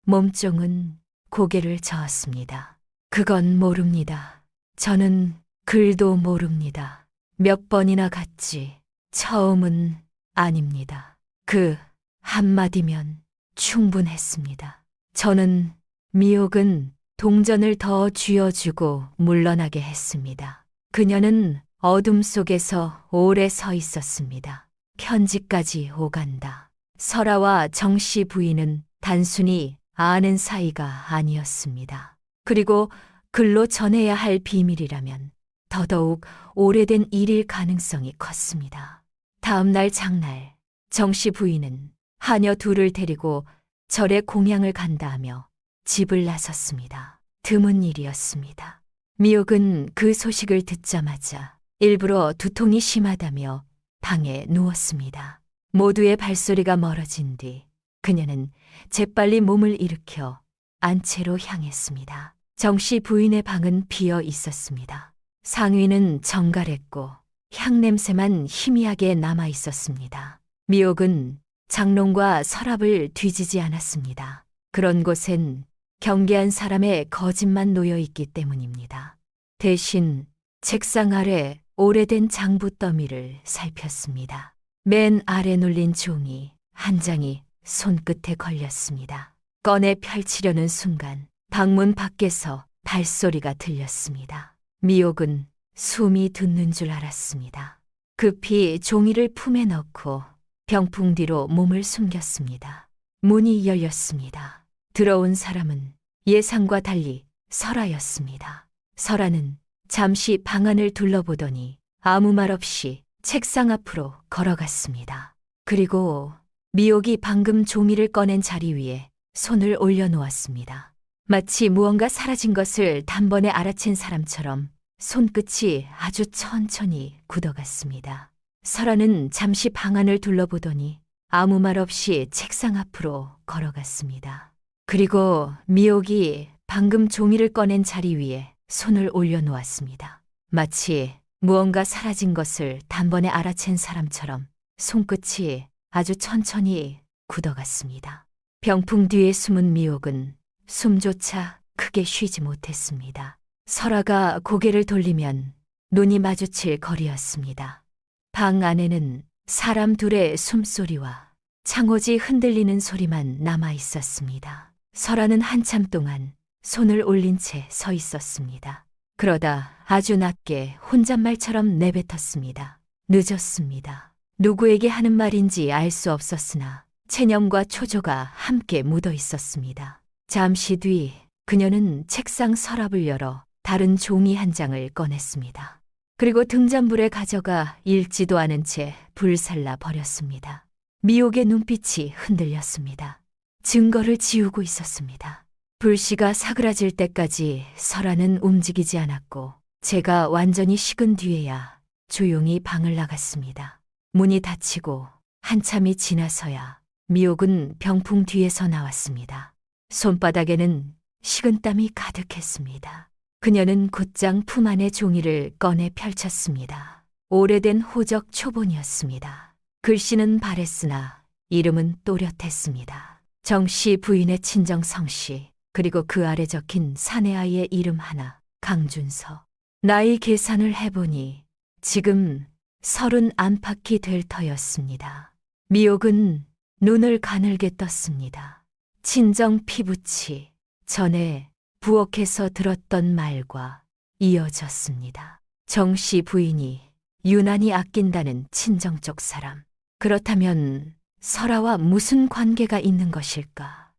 몸종은 고개를 저었습니다. 그건 모릅니다. 저는 글도 모릅니다. 몇 번이나 갔지. 처음은 아닙니다. 그 한마디면 충분했습니다. 저는 미옥은 동전을 더 쥐어주고 물러나게 했습니다. 그녀는 어둠 속에서 오래 서 있었습니다. 편지까지 오간다. 설아와 정씨 부인은 단순히 아는 사이가 아니었습니다. 그리고 글로 전해야 할 비밀이라면 더더욱 오래된 일일 가능성이 컸습니다. 다음 날 장날, 정씨 부인은 하녀 둘을 데리고 절에 공양을 간다 하며 집을 나섰습니다. 드문 일이었습니다. 미옥은 그 소식을 듣자마자 일부러 두통이 심하다며 방에 누웠습니다. 모두의 발소리가 멀어진 뒤 그녀는 재빨리 몸을 일으켜 안채로 향했습니다. 정씨 부인의 방은 비어 있었습니다. 상위는 정갈했고 향냄새만 희미하게 남아 있었습니다. 미옥은 장롱과 서랍을 뒤지지 않았습니다. 그런 곳엔 경계한 사람의 거짓만 놓여 있기 때문입니다. 대신 책상 아래 오래된 장부 더미를 살폈습니다. 맨 아래 눌린 종이 한 장이 손끝에 걸렸습니다. 꺼내 펼치려는 순간 방문 밖에서 발소리가 들렸습니다. 미옥은 숨이 듣는 줄 알았습니다. 급히 종이를 품에 넣고 병풍 뒤로 몸을 숨겼습니다. 문이 열렸습니다. 들어온 사람은 예상과 달리 설아였습니다. 설아는 잠시 방 안을 둘러보더니 아무 말 없이 책상 앞으로 걸어갔습니다. 그리고 미옥이 방금 종이를 꺼낸 자리 위에 손을 올려놓았습니다. 마치 무언가 사라진 것을 단번에 알아챈 사람처럼 손끝이 아주 천천히 굳어갔습니다. 설아는 잠시 방 안을 둘러보더니 아무 말 없이 책상 앞으로 걸어갔습니다. 그리고 미옥이 방금 종이를 꺼낸 자리 위에 손을 올려놓았습니다. 마치 무언가 사라진 것을 단번에 알아챈 사람처럼 손끝이 아주 천천히 굳어갔습니다. 병풍 뒤에 숨은 미옥은 숨조차 크게 쉬지 못했습니다. 설아가 고개를 돌리면 눈이 마주칠 거리였습니다. 방 안에는 사람 둘의 숨소리와 창호지 흔들리는 소리만 남아 있었습니다. 설아는 한참 동안 손을 올린 채 서 있었습니다. 그러다 아주 낮게 혼잣말처럼 내뱉었습니다. 늦었습니다. 누구에게 하는 말인지 알 수 없었으나 체념과 초조가 함께 묻어 있었습니다. 잠시 뒤 그녀는 책상 서랍을 열어 다른 종이 한 장을 꺼냈습니다. 그리고 등잔불에 가져가 읽지도 않은 채 불살라 버렸습니다. 미옥의 눈빛이 흔들렸습니다. 증거를 지우고 있었습니다. 불씨가 사그라질 때까지 설아는 움직이지 않았고 제가 완전히 식은 뒤에야 조용히 방을 나갔습니다. 문이 닫히고 한참이 지나서야 미옥은 병풍 뒤에서 나왔습니다. 손바닥에는 식은땀이 가득했습니다. 그녀는 곧장 품 안의 종이를 꺼내 펼쳤습니다. 오래된 호적 초본이었습니다. 글씨는 바랬으나 이름은 또렷했습니다. 정씨 부인의 친정 성씨, 그리고 그 아래 적힌 사내아이의 이름 하나, 강준서. 나이 계산을 해보니 지금 30 안팎이 될 터였습니다. 미옥은 눈을 가늘게 떴습니다. 친정 피부치, 전에 부엌에서 들었던 말과 이어졌습니다. 정씨 부인이 유난히 아낀다는 친정 쪽 사람. 그렇다면 설아와 무슨 관계가 있는 것일까?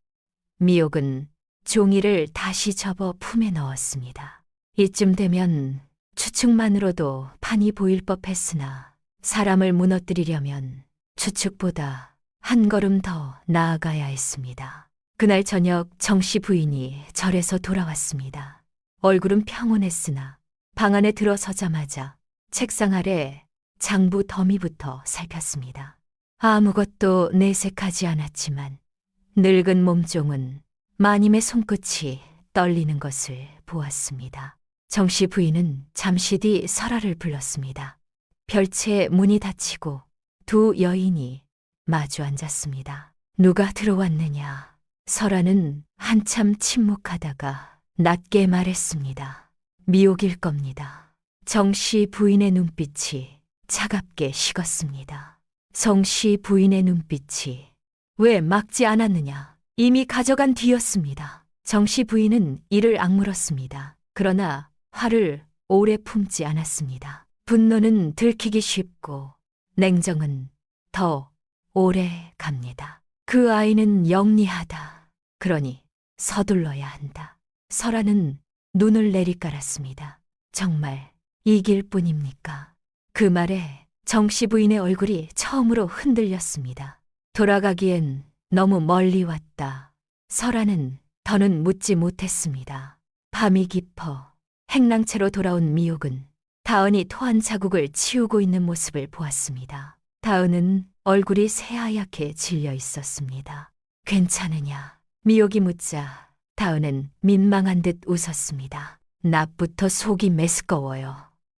미옥은 종이를 다시 접어 품에 넣었습니다. 이쯤 되면 추측만으로도 판이 보일 법했으나 사람을 무너뜨리려면 추측보다 한 걸음 더 나아가야 했습니다. 그날 저녁 정씨 부인이 절에서 돌아왔습니다. 얼굴은 평온했으나 방 안에 들어서자마자 책상 아래 장부 더미부터 살폈습니다. 아무것도 내색하지 않았지만 늙은 몸종은 마님의 손끝이 떨리는 것을 보았습니다. 정씨 부인은 잠시 뒤 설아를 불렀습니다. 별채 문이 닫히고 두 여인이 마주 앉았습니다. 누가 들어왔느냐? 설아는 한참 침묵하다가 낮게 말했습니다. 미옥일 겁니다. 정씨 부인의 눈빛이 차갑게 식었습니다. 성씨 부인의 눈빛이 왜 막지 않았느냐? 이미 가져간 뒤였습니다. 정씨 부인은 이를 악물었습니다. 그러나 화를 오래 품지 않았습니다. 분노는 들키기 쉽고 냉정은 더 오래 갑니다. 그 아이는 영리하다. 그러니 서둘러야 한다. 설아는 눈을 내리깔았습니다. 정말 이길 뿐입니까? 그 말에 정씨 부인의 얼굴이 처음으로 흔들렸습니다. 돌아가기엔 너무 멀리 왔다. 설아는 더는 묻지 못했습니다. 밤이 깊어 행랑채로 돌아온 미옥은 다은이 토한 자국을 치우고 있는 모습을 보았습니다. 다은은 얼굴이 새하얗게 질려 있었습니다. 괜찮으냐? 미옥이 묻자 다은은 민망한 듯 웃었습니다. 낮부터 속이 메스꺼워요.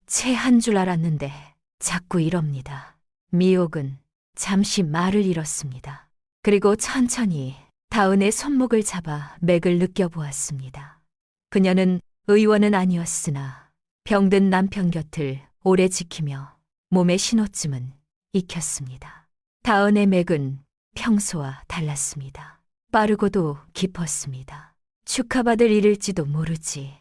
체한 줄 알았는데 자꾸 이럽니다. 미옥은 잠시 말을 잃었습니다. 그리고 천천히 다은의 손목을 잡아 맥을 느껴보았습니다. 그녀는 의원은 아니었으나 병든 남편 곁을 오래 지키며 몸의 신호쯤은 익혔습니다. 다은의 맥은 평소와 달랐습니다. 빠르고도 깊었습니다. 축하받을 일일지도 모르지.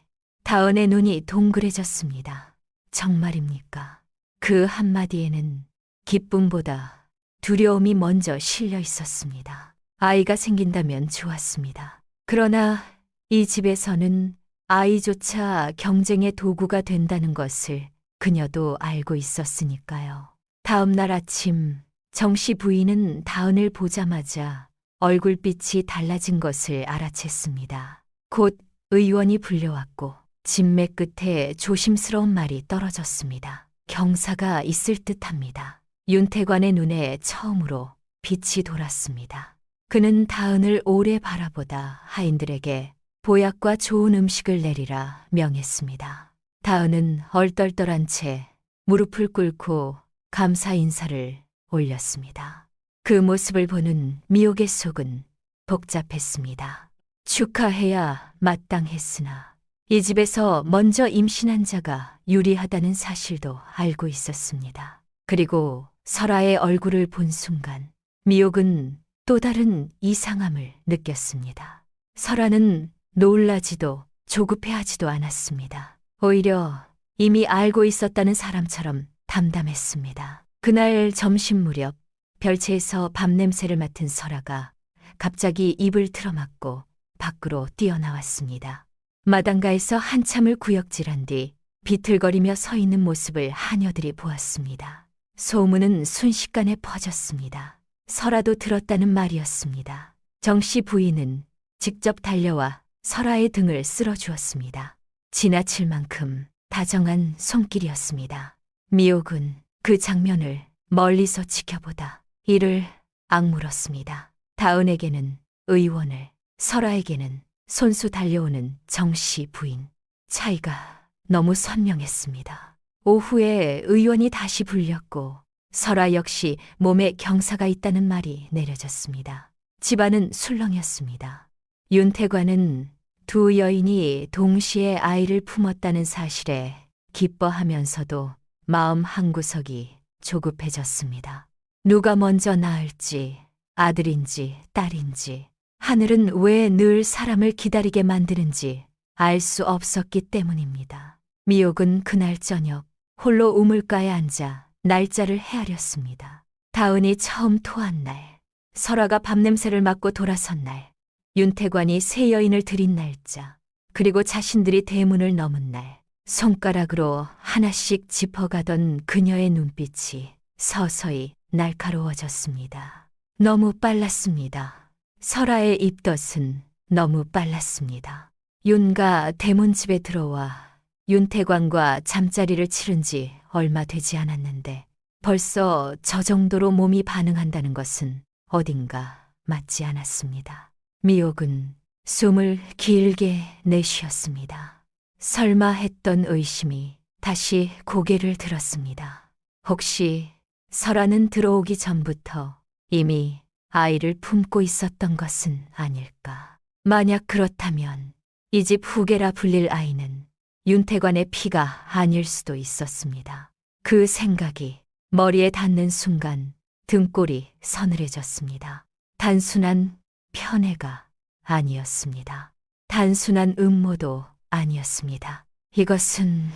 다은의 눈이 동그래졌습니다. 정말입니까? 그 한마디에는 기쁨보다 두려움이 먼저 실려 있었습니다. 아이가 생긴다면 좋았습니다. 그러나 이 집에서는 아이조차 경쟁의 도구가 된다는 것을 그녀도 알고 있었으니까요. 다음 날 아침 정씨 부인은 다은을 보자마자 얼굴빛이 달라진 것을 알아챘습니다. 곧 의원이 불려왔고 진맥 끝에 조심스러운 말이 떨어졌습니다. 경사가 있을 듯합니다. 윤태관의 눈에 처음으로 빛이 돌았습니다. 그는 다은을 오래 바라보다 하인들에게 보약과 좋은 음식을 내리라 명했습니다. 다은은 얼떨떨한 채 무릎을 꿇고 감사 인사를 올렸습니다. 그 모습을 보는 미옥의 속은 복잡했습니다. 축하해야 마땅했으나 이 집에서 먼저 임신한 자가 유리하다는 사실도 알고 있었습니다. 그리고 설아의 얼굴을 본 순간 미옥은 또 다른 이상함을 느꼈습니다. 설아는 놀라지도 조급해하지도 않았습니다. 오히려 이미 알고 있었다는 사람처럼 담담했습니다. 그날 점심 무렵 별채에서 밥 냄새를 맡은 설아가 갑자기 입을 틀어막고 밖으로 뛰어나왔습니다. 마당가에서 한참을 구역질한 뒤 비틀거리며 서 있는 모습을 하녀들이 보았습니다. 소문은 순식간에 퍼졌습니다. 설아도 들었다는 말이었습니다. 정씨 부인은 직접 달려와 설아의 등을 쓸어주었습니다. 지나칠 만큼 다정한 손길이었습니다. 미옥은 그 장면을 멀리서 지켜보다 이를 악물었습니다. 다은에게는 의원을, 설아에게는 손수 달려오는 정씨 부인. 차이가 너무 선명했습니다. 오후에 의원이 다시 불렸고 설아 역시 몸에 경사가 있다는 말이 내려졌습니다. 집안은 술렁였습니다. 윤태관은 두 여인이 동시에 아이를 품었다는 사실에 기뻐하면서도 마음 한구석이 조급해졌습니다. 누가 먼저 낳을지, 아들인지 딸인지, 하늘은 왜 늘 사람을 기다리게 만드는지 알 수 없었기 때문입니다. 미옥은 그날 저녁 홀로 우물가에 앉아 날짜를 헤아렸습니다. 다은이 처음 토한 날, 설아가 밥냄새를 맡고 돌아선 날, 윤태관이 세 여인을 들인 날짜, 그리고 자신들이 대문을 넘은 날, 손가락으로 하나씩 짚어가던 그녀의 눈빛이 서서히 날카로워졌습니다. 너무 빨랐습니다. 설아의 입덧은 너무 빨랐습니다. 윤가 대문집에 들어와 윤태관과 잠자리를 치른 지 얼마 되지 않았는데 벌써 저 정도로 몸이 반응한다는 것은 어딘가 맞지 않았습니다. 미옥은 숨을 길게 내쉬었습니다. 설마 했던 의심이 다시 고개를 들었습니다. 혹시 설아는 들어오기 전부터 이미 아이를 품고 있었던 것은 아닐까. 만약 그렇다면 이 집 후계라 불릴 아이는 윤태관의 피가 아닐 수도 있었습니다. 그 생각이 머리에 닿는 순간 등골이 서늘해졌습니다. 단순한 편애가 아니었습니다. 단순한 음모도 아니었습니다. 이것은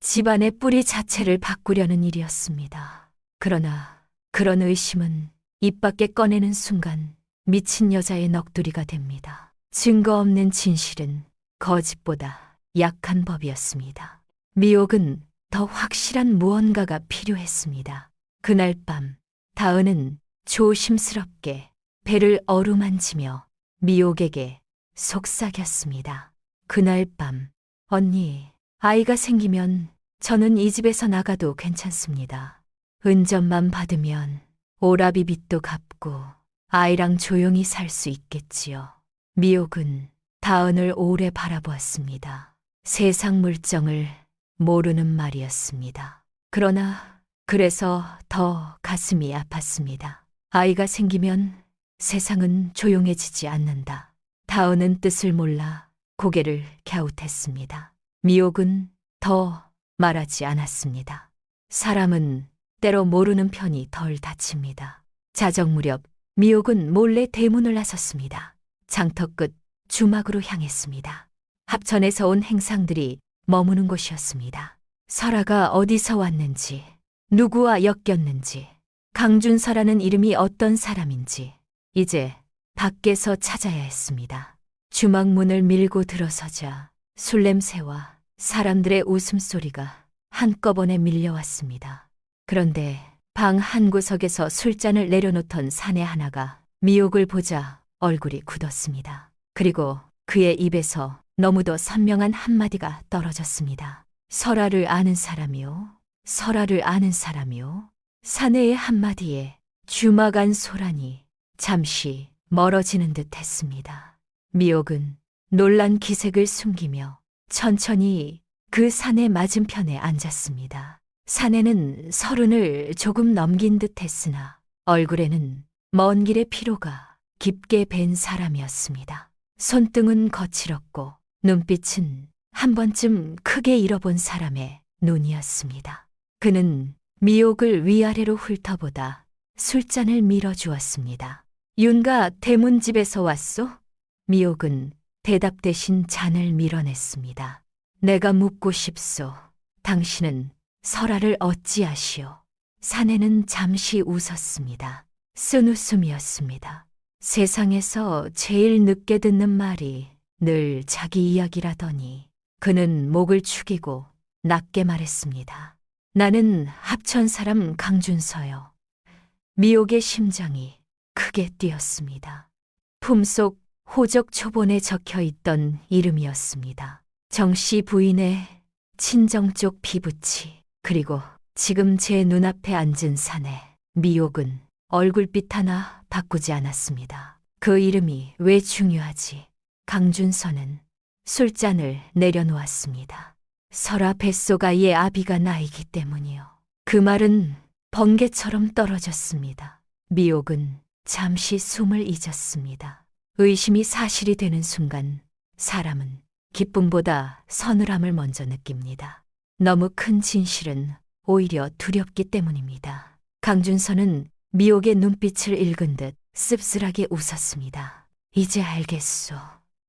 집안의 뿌리 자체를 바꾸려는 일이었습니다. 그러나 그런 의심은 입 밖에 꺼내는 순간 미친 여자의 넋두리가 됩니다. 증거 없는 진실은 거짓보다 약한 법이었습니다. 미옥은 더 확실한 무언가가 필요했습니다. 그날 밤 다은은 조심스럽게 배를 어루만지며 미옥에게 속삭였습니다. 그날 밤, 언니, 아이가 생기면 저는 이 집에서 나가도 괜찮습니다. 은전만 받으면 오라비 빚도 갚고 아이랑 조용히 살 수 있겠지요. 미옥은 다은을 오래 바라보았습니다. 세상 물정을 모르는 말이었습니다. 그러나 그래서 더 가슴이 아팠습니다. 아이가 생기면 세상은 조용해지지 않는다. 다은은 뜻을 몰라 고개를 갸웃했습니다. 미옥은 더 말하지 않았습니다. 사람은 때로 모르는 편이 덜 다칩니다. 자정 무렵 미옥은 몰래 대문을 나섰습니다. 장터 끝 주막으로 향했습니다. 합천에서 온 행상들이 머무는 곳이었습니다. 설아가 어디서 왔는지, 누구와 엮였는지, 강준서라는 이름이 어떤 사람인지 이제 밖에서 찾아야 했습니다. 주막 문을 밀고 들어서자 술냄새와 사람들의 웃음소리가 한꺼번에 밀려왔습니다. 그런데 방 한 구석에서 술잔을 내려놓던 사내 하나가 미옥을 보자 얼굴이 굳었습니다. 그리고 그의 입에서 너무도 선명한 한마디가 떨어졌습니다. 설아를 아는 사람이요? 설아를 아는 사람이요? 사내의 한마디에 주막 안 소란이 잠시 멀어지는 듯 했습니다. 미옥은 놀란 기색을 숨기며 천천히 그 사내 맞은편에 앉았습니다. 사내는 30을 조금 넘긴 듯 했으나 얼굴에는 먼 길의 피로가 깊게 밴 사람이었습니다. 손등은 거칠었고 눈빛은 한 번쯤 크게 잃어본 사람의 눈이었습니다. 그는 미옥을 위아래로 훑어보다 술잔을 밀어주었습니다. 윤가 대문집에서 왔소? 미옥은 대답 대신 잔을 밀어냈습니다. 내가 묻고 싶소. 당신은 설아를 어찌아시오? 사내는 잠시 웃었습니다. 쓴 웃음이었습니다. 세상에서 제일 늦게 듣는 말이 늘 자기 이야기라더니 그는 목을 축이고 낮게 말했습니다. 나는 합천 사람 강준서요. 미옥의 심장이 크게 뛰었습니다. 품속 호적 초본에 적혀 있던 이름이었습니다. 정씨 부인의 친정 쪽 피부치, 그리고 지금 제 눈앞에 앉은 사내 미옥은 얼굴빛 하나 바꾸지 않았습니다. 그 이름이 왜 중요하지? 강준서는 술잔을 내려놓았습니다. 설아 뱃속 아이의 아비가 나이기 때문이요. 그 말은 번개처럼 떨어졌습니다. 미옥은 잠시 숨을 잊었습니다. 의심이 사실이 되는 순간 사람은 기쁨보다 서늘함을 먼저 느낍니다. 너무 큰 진실은 오히려 두렵기 때문입니다. 강준서는 미옥의 눈빛을 읽은 듯 씁쓸하게 웃었습니다. 이제 알겠소.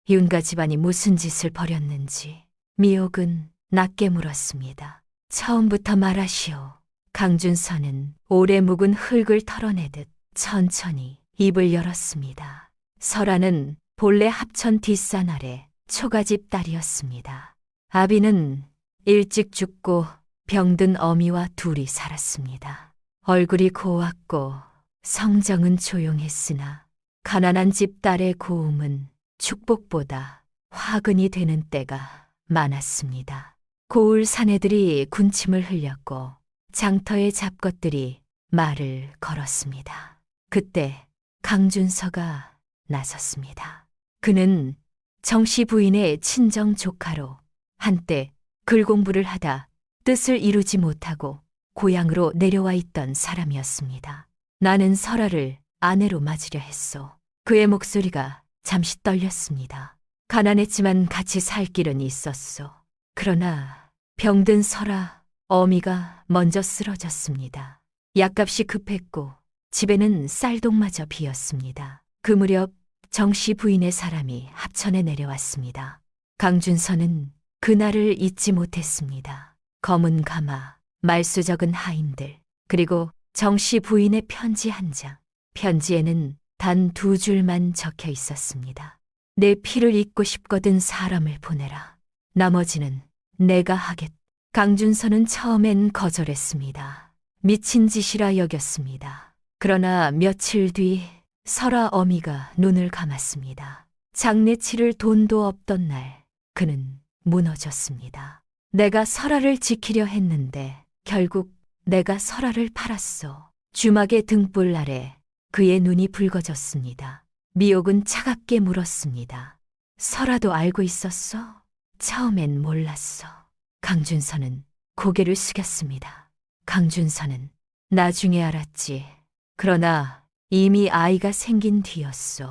윤가 집안이 무슨 짓을 벌였는지. 미옥은 낮게 물었습니다. 처음부터 말하시오. 강준서는 오래 묵은 흙을 털어내듯 천천히 입을 열었습니다. 설아는 본래 합천 뒷산 아래 초가집 딸이었습니다. 아비는 일찍 죽고 병든 어미와 둘이 살았습니다. 얼굴이 고왔고 성정은 조용했으나 가난한 집 딸의 고움은 축복보다 화근이 되는 때가 많았습니다. 고을 사내들이 군침을 흘렸고 장터의 잡것들이 말을 걸었습니다. 그때 강준서가 나섰습니다. 그는 정씨 부인의 친정 조카로 한때 글 공부를 하다 뜻을 이루지 못하고 고향으로 내려와 있던 사람이었습니다. 나는 설아를 아내로 맞으려 했소. 그의 목소리가 잠시 떨렸습니다. 가난했지만 같이 살 길은 있었소. 그러나 병든 설아 어미가 먼저 쓰러졌습니다. 약값이 급했고 집에는 쌀독마저 비었습니다. 그 무렵 정씨 부인의 사람이 합천에 내려왔습니다. 강준서는 그날을 잊지 못했습니다. 검은 가마, 말수 적은 하인들, 그리고 정씨 부인의 편지 한 장. 편지에는 단 2줄만 적혀 있었습니다. 내 피를 잊고 싶거든 사람을 보내라. 나머지는 내가 하겠다. 강준서는 처음엔 거절했습니다. 미친 짓이라 여겼습니다. 그러나 며칠 뒤 설아 어미가 눈을 감았습니다. 장례 치를 돈도 없던 날 그는 무너졌습니다. 내가 설아를 지키려 했는데 결국 내가 설아를 팔았소. 주막의 등불 아래 그의 눈이 붉어졌습니다. 미옥은 차갑게 물었습니다. 설아도 알고 있었어? 처음엔 몰랐어. 강준서는 고개를 숙였습니다. 강준서는 나중에 알았지. 그러나 이미 아이가 생긴 뒤였소.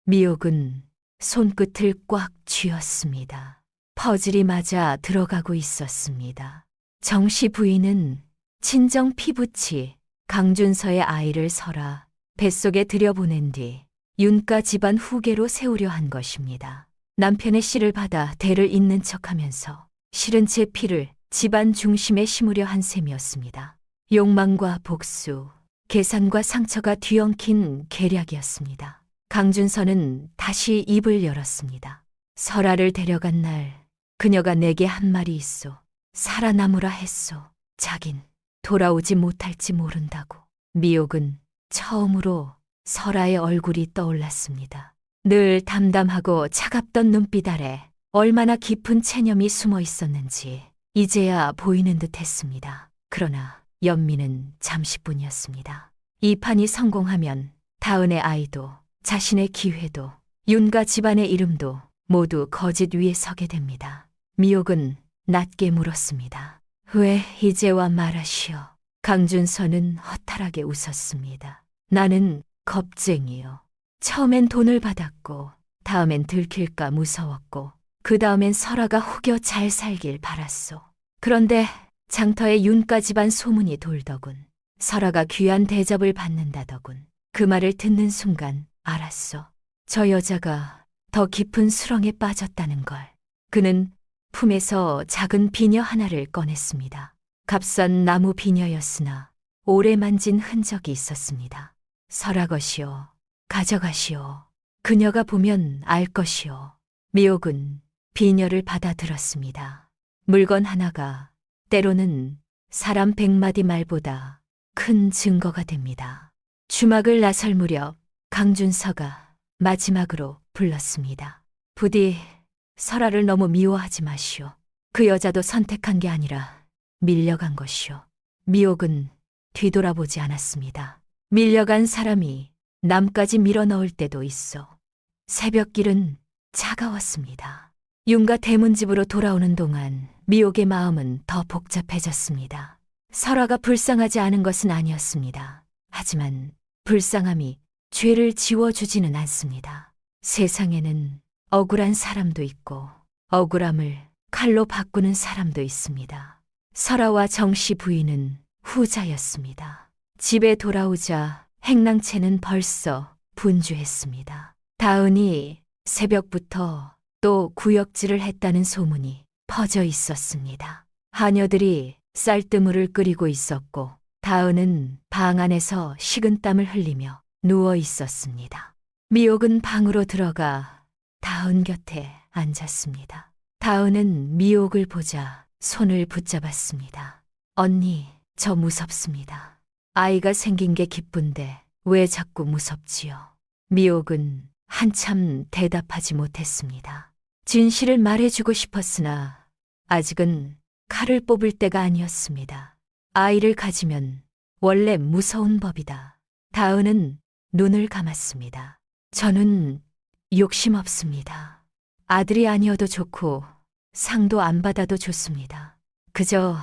미옥은 손끝을 꽉 쥐었습니다. 퍼즐이 맞아 들어가고 있었습니다. 정씨 부인은 친정 피부치 강준서의 아이를 설아 뱃속에 들여보낸 뒤 윤가 집안 후계로 세우려 한 것입니다. 남편의 씨를 받아 대를 잇는 척하면서 실은 제 피를 집안 중심에 심으려 한 셈이었습니다. 욕망과 복수, 계산과 상처가 뒤엉킨 계략이었습니다. 강준서는 다시 입을 열었습니다. 설아를 데려간 날 그녀가 내게 한 말이 있소. 살아남으라 했소. 자긴 돌아오지 못할지 모른다고. 미옥은 처음으로 설아의 얼굴이 떠올랐습니다. 늘 담담하고 차갑던 눈빛 아래 얼마나 깊은 체념이 숨어 있었는지 이제야 보이는 듯 했습니다. 그러나 연민은 잠시뿐이었습니다. 이 판이 성공하면 다은의 아이도 자신의 기회도 윤가 집안의 이름도 모두 거짓 위에 서게 됩니다. 미옥은 낮게 물었습니다. 왜 이제와 말하시오? 강준서는 허탈하게 웃었습니다. 나는 겁쟁이요. 처음엔 돈을 받았고 다음엔 들킬까 무서웠고 그 다음엔 설아가 혹여 잘 살길 바랐소. 그런데 장터에 윤가 집안 소문이 돌더군. 설아가 귀한 대접을 받는다더군. 그 말을 듣는 순간 알았소. 저 여자가 더 깊은 수렁에 빠졌다는 걸. 그는 품에서 작은 비녀 하나를 꺼냈습니다. 값싼 나무 비녀였으나 오래 만진 흔적이 있었습니다. 설아것이오, 가져가시오. 그녀가 보면 알 것이오. 미옥은 비녀를 받아들었습니다. 물건 하나가 때로는 사람 100마디 말보다 큰 증거가 됩니다. 주막을 나설 무렵 강준서가 마지막으로 불렀습니다. 부디 설아를 너무 미워하지 마시오. 그 여자도 선택한 게 아니라 밀려간 것이오. 미옥은 뒤돌아보지 않았습니다. 밀려간 사람이 남까지 밀어넣을 때도 있어. 새벽길은 차가웠습니다. 윤가 대문집으로 돌아오는 동안 미옥의 마음은 더 복잡해졌습니다. 설아가 불쌍하지 않은 것은 아니었습니다. 하지만 불쌍함이 죄를 지워주지는 않습니다. 세상에는 억울한 사람도 있고 억울함을 칼로 바꾸는 사람도 있습니다. 설아와 정씨 부인은 후자였습니다. 집에 돌아오자 행랑채는 벌써 분주했습니다. 다은이 새벽부터 또 구역질을 했다는 소문이 퍼져 있었습니다. 하녀들이 쌀뜨물을 끓이고 있었고 다은은 방 안에서 식은땀을 흘리며 누워 있었습니다. 미옥은 방으로 들어가 다은 곁에 앉았습니다. 다은은 미옥을 보자 손을 붙잡았습니다. 언니, 저 무섭습니다. 아이가 생긴 게 기쁜데 왜 자꾸 무섭지요? 미옥은 한참 대답하지 못했습니다. 진실을 말해주고 싶었으나 아직은 칼을 뽑을 때가 아니었습니다. 아이를 가지면 원래 무서운 법이다. 다은은 눈을 감았습니다. 저는 욕심 없습니다. 아들이 아니어도 좋고 상도 안 받아도 좋습니다. 그저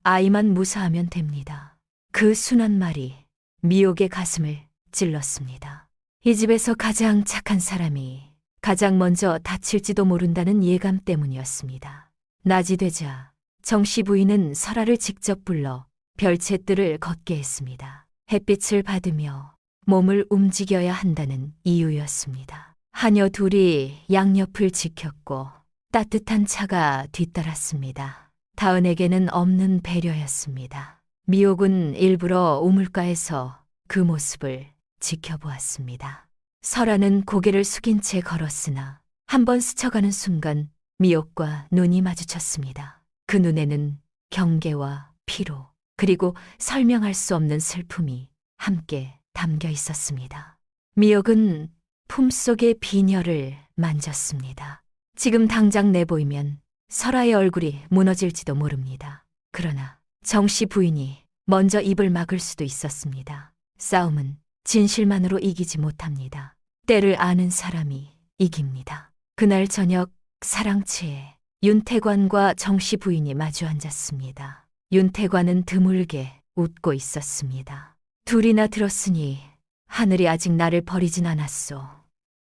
아이만 무사하면 됩니다. 그 순한 말이 미옥의 가슴을 찔렀습니다. 이 집에서 가장 착한 사람이 가장 먼저 다칠지도 모른다는 예감 때문이었습니다. 낮이 되자 정씨 부인은 설아를 직접 불러 별채뜰을 걷게 했습니다. 햇빛을 받으며 몸을 움직여야 한다는 이유였습니다. 하녀 둘이 양옆을 지켰고 따뜻한 차가 뒤따랐습니다. 다은에게는 없는 배려였습니다. 미옥은 일부러 우물가에서 그 모습을 지켜보았습니다. 설아는 고개를 숙인 채 걸었으나 한번 스쳐가는 순간 미옥과 눈이 마주쳤습니다. 그 눈에는 경계와 피로 그리고 설명할 수 없는 슬픔이 함께 담겨 있었습니다. 미옥은 품속의 비녀를 만졌습니다. 지금 당장 내보이면 설아의 얼굴이 무너질지도 모릅니다. 그러나 정씨 부인이 먼저 입을 막을 수도 있었습니다. 싸움은 진실만으로 이기지 못합니다. 때를 아는 사람이 이깁니다. 그날 저녁 사랑채에 윤태관과 정씨 부인이 마주 앉았습니다. 윤태관은 드물게 웃고 있었습니다. 둘이나 들었으니 하늘이 아직 나를 버리진 않았소.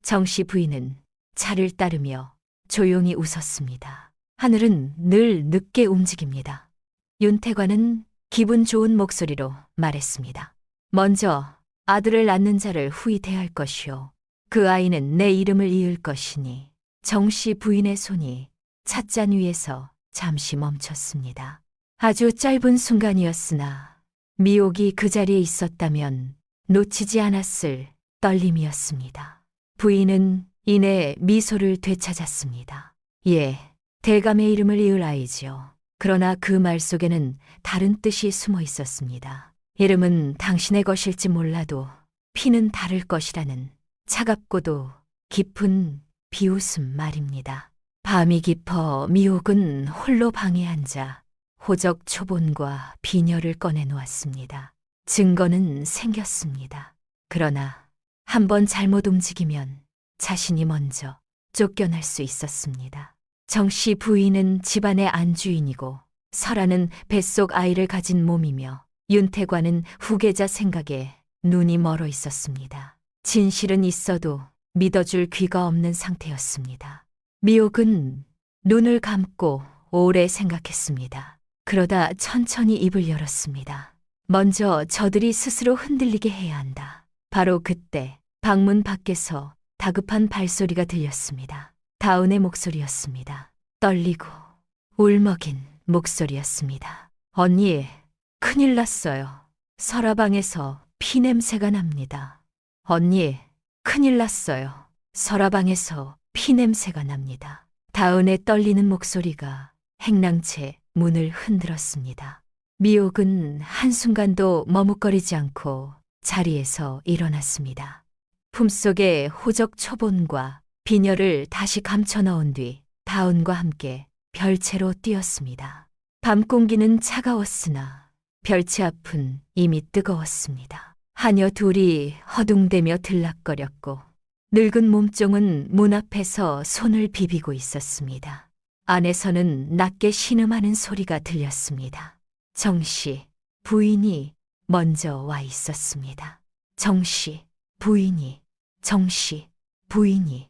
정씨 부인은 차를 따르며 조용히 웃었습니다. 하늘은 늘 늦게 움직입니다. 윤태관은 기분 좋은 목소리로 말했습니다. 먼저 아들을 낳는 자를 후히 대할 것이요. 그 아이는 내 이름을 이을 것이니. 정씨 부인의 손이 찻잔 위에서 잠시 멈췄습니다. 아주 짧은 순간이었으나 미옥이 그 자리에 있었다면 놓치지 않았을 떨림이었습니다. 부인은 이내 미소를 되찾았습니다. 예, 대감의 이름을 이을 아이지요. 그러나 그 말 속에는 다른 뜻이 숨어 있었습니다. 이름은 당신의 것일지 몰라도 피는 다를 것이라는 차갑고도 깊은 비웃음 말입니다. 밤이 깊어 미옥은 홀로 방에 앉아 호적 초본과 비녀를 꺼내놓았습니다. 증거는 생겼습니다. 그러나 한번 잘못 움직이면 자신이 먼저 쫓겨날 수 있었습니다. 정씨 부인은 집안의 안주인이고 설아는 뱃속 아이를 가진 몸이며 윤태관은 후계자 생각에 눈이 멀어 있었습니다. 진실은 있어도 믿어줄 귀가 없는 상태였습니다. 미옥은 눈을 감고 오래 생각했습니다. 그러다 천천히 입을 열었습니다. 먼저 저들이 스스로 흔들리게 해야 한다. 바로 그때 방문 밖에서 다급한 발소리가 들렸습니다. 다은의 목소리였습니다. 떨리고 울먹인 목소리였습니다. 언니, 큰일 났어요. 서라방에서 피냄새가 납니다. 언니, 큰일 났어요. 서라방에서 피냄새가 납니다. 다은의 떨리는 목소리가 행랑채 문을 흔들었습니다. 미옥은 한순간도 머뭇거리지 않고 자리에서 일어났습니다. 품속에 호적 초본과 비녀를 다시 감춰 넣은 뒤 다은과 함께 별채로 뛰었습니다. 밤 공기는 차가웠으나 별채 앞은 이미 뜨거웠습니다. 하녀 둘이 허둥대며 들락거렸고 늙은 몸종은 문 앞에서 손을 비비고 있었습니다. 안에서는 낮게 신음하는 소리가 들렸습니다. 정씨, 부인이 먼저 와 있었습니다. 정씨, 부인이, 정씨, 부인이,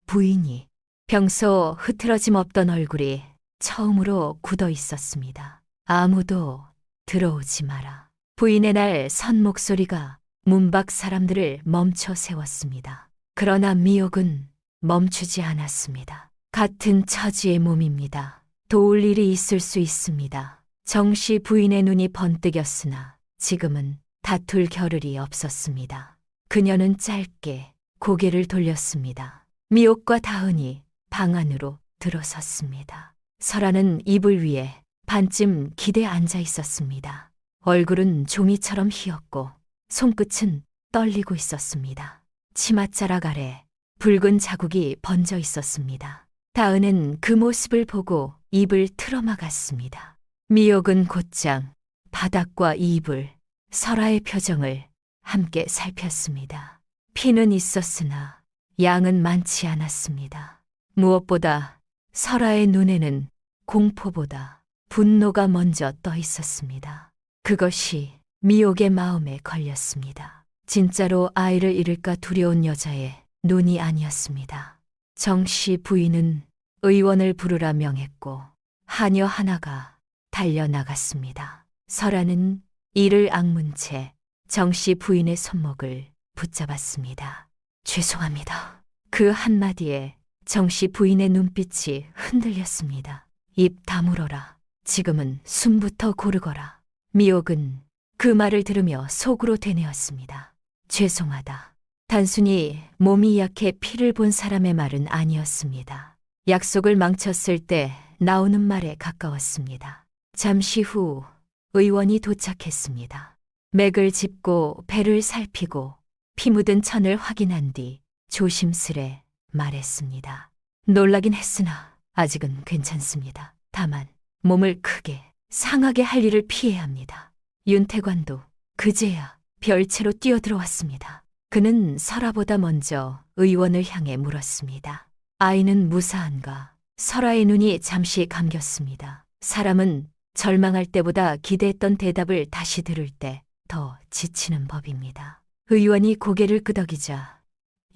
부인이. 평소 흐트러짐 없던 얼굴이 처음으로 굳어 있었습니다. 아무도 들어오지 마라. 부인의 날 선 목소리가 문 밖 사람들을 멈춰 세웠습니다. 그러나 미옥은 멈추지 않았습니다. 같은 처지의 몸입니다. 도울 일이 있을 수 있습니다. 정씨 부인의 눈이 번뜩였으나 지금은 다툴 겨를이 없었습니다. 그녀는 짧게 고개를 돌렸습니다. 미옥과 다은이 방 안으로 들어섰습니다. 설아는 이불 위에 반쯤 기대 앉아 있었습니다. 얼굴은 종이처럼 휘었고 손끝은 떨리고 있었습니다. 치맛자락 아래 붉은 자국이 번져 있었습니다. 다은은 그 모습을 보고 입을 틀어막았습니다. 미옥은 곧장 바닥과 이불, 설아의 표정을 함께 살폈습니다. 피는 있었으나 양은 많지 않았습니다. 무엇보다 설아의 눈에는 공포보다 분노가 먼저 떠 있었습니다. 그것이 미옥의 마음에 걸렸습니다. 진짜로 아이를 잃을까 두려운 여자의 눈이 아니었습니다. 정씨 부인은 의원을 부르라 명했고 하녀 하나가 달려나갔습니다. 설아는 이를 악문 채 정씨 부인의 손목을 붙잡았습니다. 죄송합니다. 그 한마디에 정씨 부인의 눈빛이 흔들렸습니다. 입 다물어라. 지금은 숨부터 고르거라. 미옥은 그 말을 들으며 속으로 되뇌었습니다. 죄송하다. 단순히 몸이 약해 피를 본 사람의 말은 아니었습니다. 약속을 망쳤을 때 나오는 말에 가까웠습니다. 잠시 후 의원이 도착했습니다. 맥을 짚고 배를 살피고 피 묻은 천을 확인한 뒤 조심스레 말했습니다. 놀라긴 했으나 아직은 괜찮습니다. 다만 몸을 크게 상하게 할 일을 피해야 합니다. 윤태관도 그제야 별채로 뛰어들어왔습니다. 그는 설아보다 먼저 의원을 향해 물었습니다. 아이는 무사한가? 설아의 눈이 잠시 감겼습니다. 사람은 절망할 때보다 기대했던 대답을 다시 들을 때 더 지치는 법입니다. 의원이 고개를 끄덕이자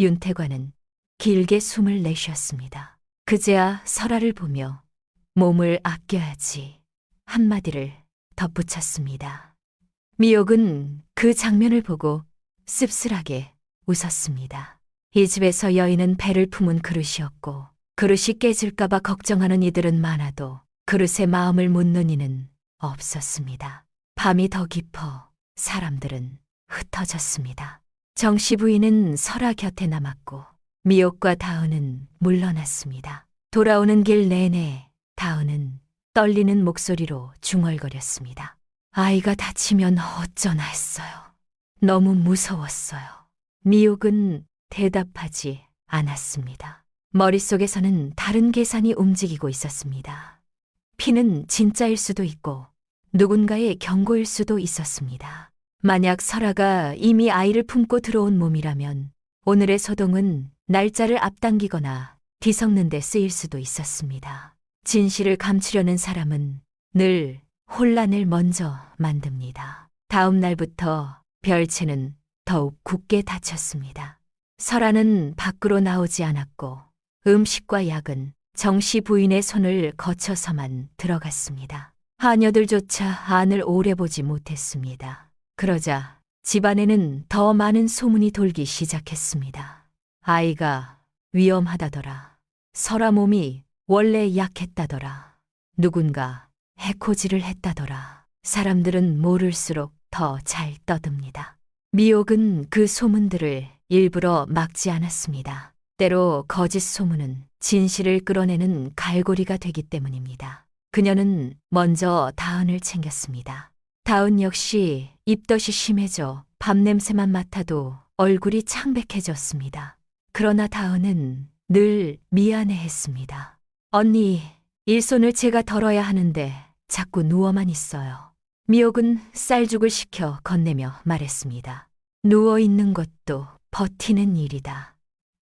윤태관은 길게 숨을 내쉬었습니다. 그제야 설아를 보며 몸을 아껴야지 한마디를 덧붙였습니다. 미옥은 그 장면을 보고 씁쓸하게 웃었습니다. 이 집에서 여인은 배를 품은 그릇이었고 그릇이 깨질까봐 걱정하는 이들은 많아도 그릇에 마음을 묻는 이는 없었습니다. 밤이 더 깊어 사람들은 흩어졌습니다. 정씨 부인은 설아 곁에 남았고 미옥과 다은은 물러났습니다. 돌아오는 길 내내 다은은 떨리는 목소리로 중얼거렸습니다. 아이가 다치면 어쩌나 했어요. 너무 무서웠어요. 미옥은 대답하지 않았습니다. 머릿속에서는 다른 계산이 움직이고 있었습니다. 피는 진짜일 수도 있고 누군가의 경고일 수도 있었습니다. 만약 설아가 이미 아이를 품고 들어온 몸이라면 오늘의 소동은 날짜를 앞당기거나 뒤섞는 데 쓰일 수도 있었습니다. 진실을 감추려는 사람은 늘 혼란을 먼저 만듭니다. 다음 날부터 별채는 더욱 굳게 닫혔습니다. 설아는 밖으로 나오지 않았고 음식과 약은 정씨 부인의 손을 거쳐서만 들어갔습니다. 하녀들조차 안을 오래 보지 못했습니다. 그러자 집안에는 더 많은 소문이 돌기 시작했습니다. 아이가 위험하다더라. 설아 몸이 원래 약했다더라. 누군가 해코지를 했다더라. 사람들은 모를수록 더 잘 떠듭니다. 미옥은 그 소문들을 일부러 막지 않았습니다. 때로 거짓 소문은 진실을 끌어내는 갈고리가 되기 때문입니다. 그녀는 먼저 다은을 챙겼습니다. 다은 역시 입덧이 심해져 밥냄새만 맡아도 얼굴이 창백해졌습니다. 그러나 다은은 늘 미안해했습니다. 언니, 일손을 제가 덜어야 하는데 자꾸 누워만 있어요. 미옥은 쌀죽을 시켜 건네며 말했습니다. 누워 있는 것도 버티는 일이다.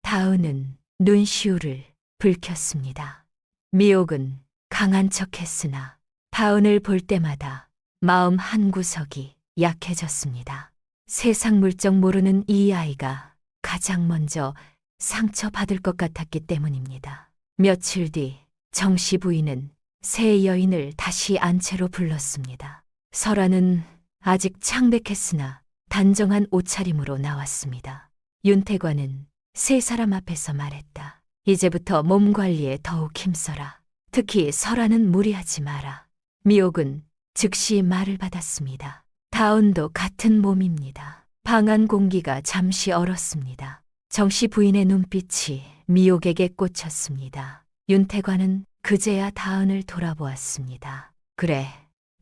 다은은 눈시울을 붉혔습니다. 미옥은 강한 척했으나 다은을 볼 때마다 마음 한구석이 약해졌습니다. 세상 물정 모르는 이 아이가 가장 먼저 상처받을 것 같았기 때문입니다. 며칠 뒤 정씨 부인은 새 여인을 다시 안채로 불렀습니다. 설아는 아직 창백했으나 단정한 옷차림으로 나왔습니다. 윤태관은 세 사람 앞에서 말했다. 이제부터 몸 관리에 더욱 힘써라. 특히 설아는 무리하지 마라. 미옥은 즉시 말을 받았습니다. 다은도 같은 몸입니다. 방 안 공기가 잠시 얼었습니다. 정씨 부인의 눈빛이 미옥에게 꽂혔습니다. 윤태관은 그제야 다은을 돌아보았습니다. 그래,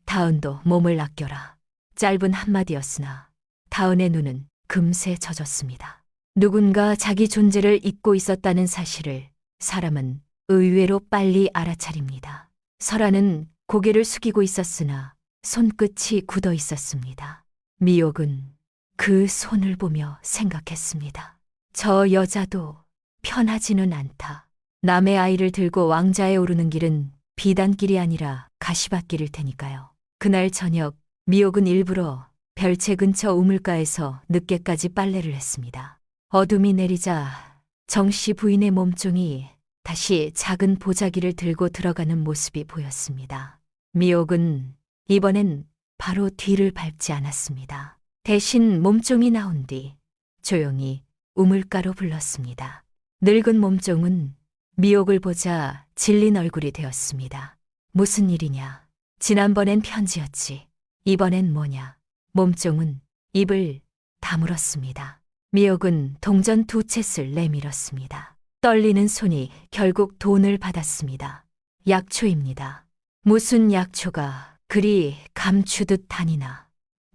다은도 몸을 아껴라. 짧은 한마디였으나 다은의 눈은 금세 젖었습니다. 누군가 자기 존재를 잊고 있었다는 사실을 사람은 의외로 빨리 알아차립니다. 설아는 고개를 숙이고 있었으나 손끝이 굳어 있었습니다. 미옥은 그 손을 보며 생각했습니다. 저 여자도 편하지는 않다. 남의 아이를 들고 왕좌에 오르는 길은 비단길이 아니라 가시밭길일 테니까요. 그날 저녁 미옥은 일부러 별채 근처 우물가에서 늦게까지 빨래를 했습니다. 어둠이 내리자 정씨 부인의 몸종이 다시 작은 보자기를 들고 들어가는 모습이 보였습니다. 미옥은 이번엔 바로 뒤를 밟지 않았습니다. 대신 몸종이 나온 뒤 조용히 우물가로 불렀습니다. 늙은 몸종은 미옥을 보자 질린 얼굴이 되었습니다. 무슨 일이냐? 지난번엔 편지였지. 이번엔 뭐냐? 몸종은 입을 다물었습니다. 미옥은 동전 2채를 내밀었습니다. 떨리는 손이 결국 돈을 받았습니다. 약초입니다. 무슨 약초가 그리 감추듯 다니나.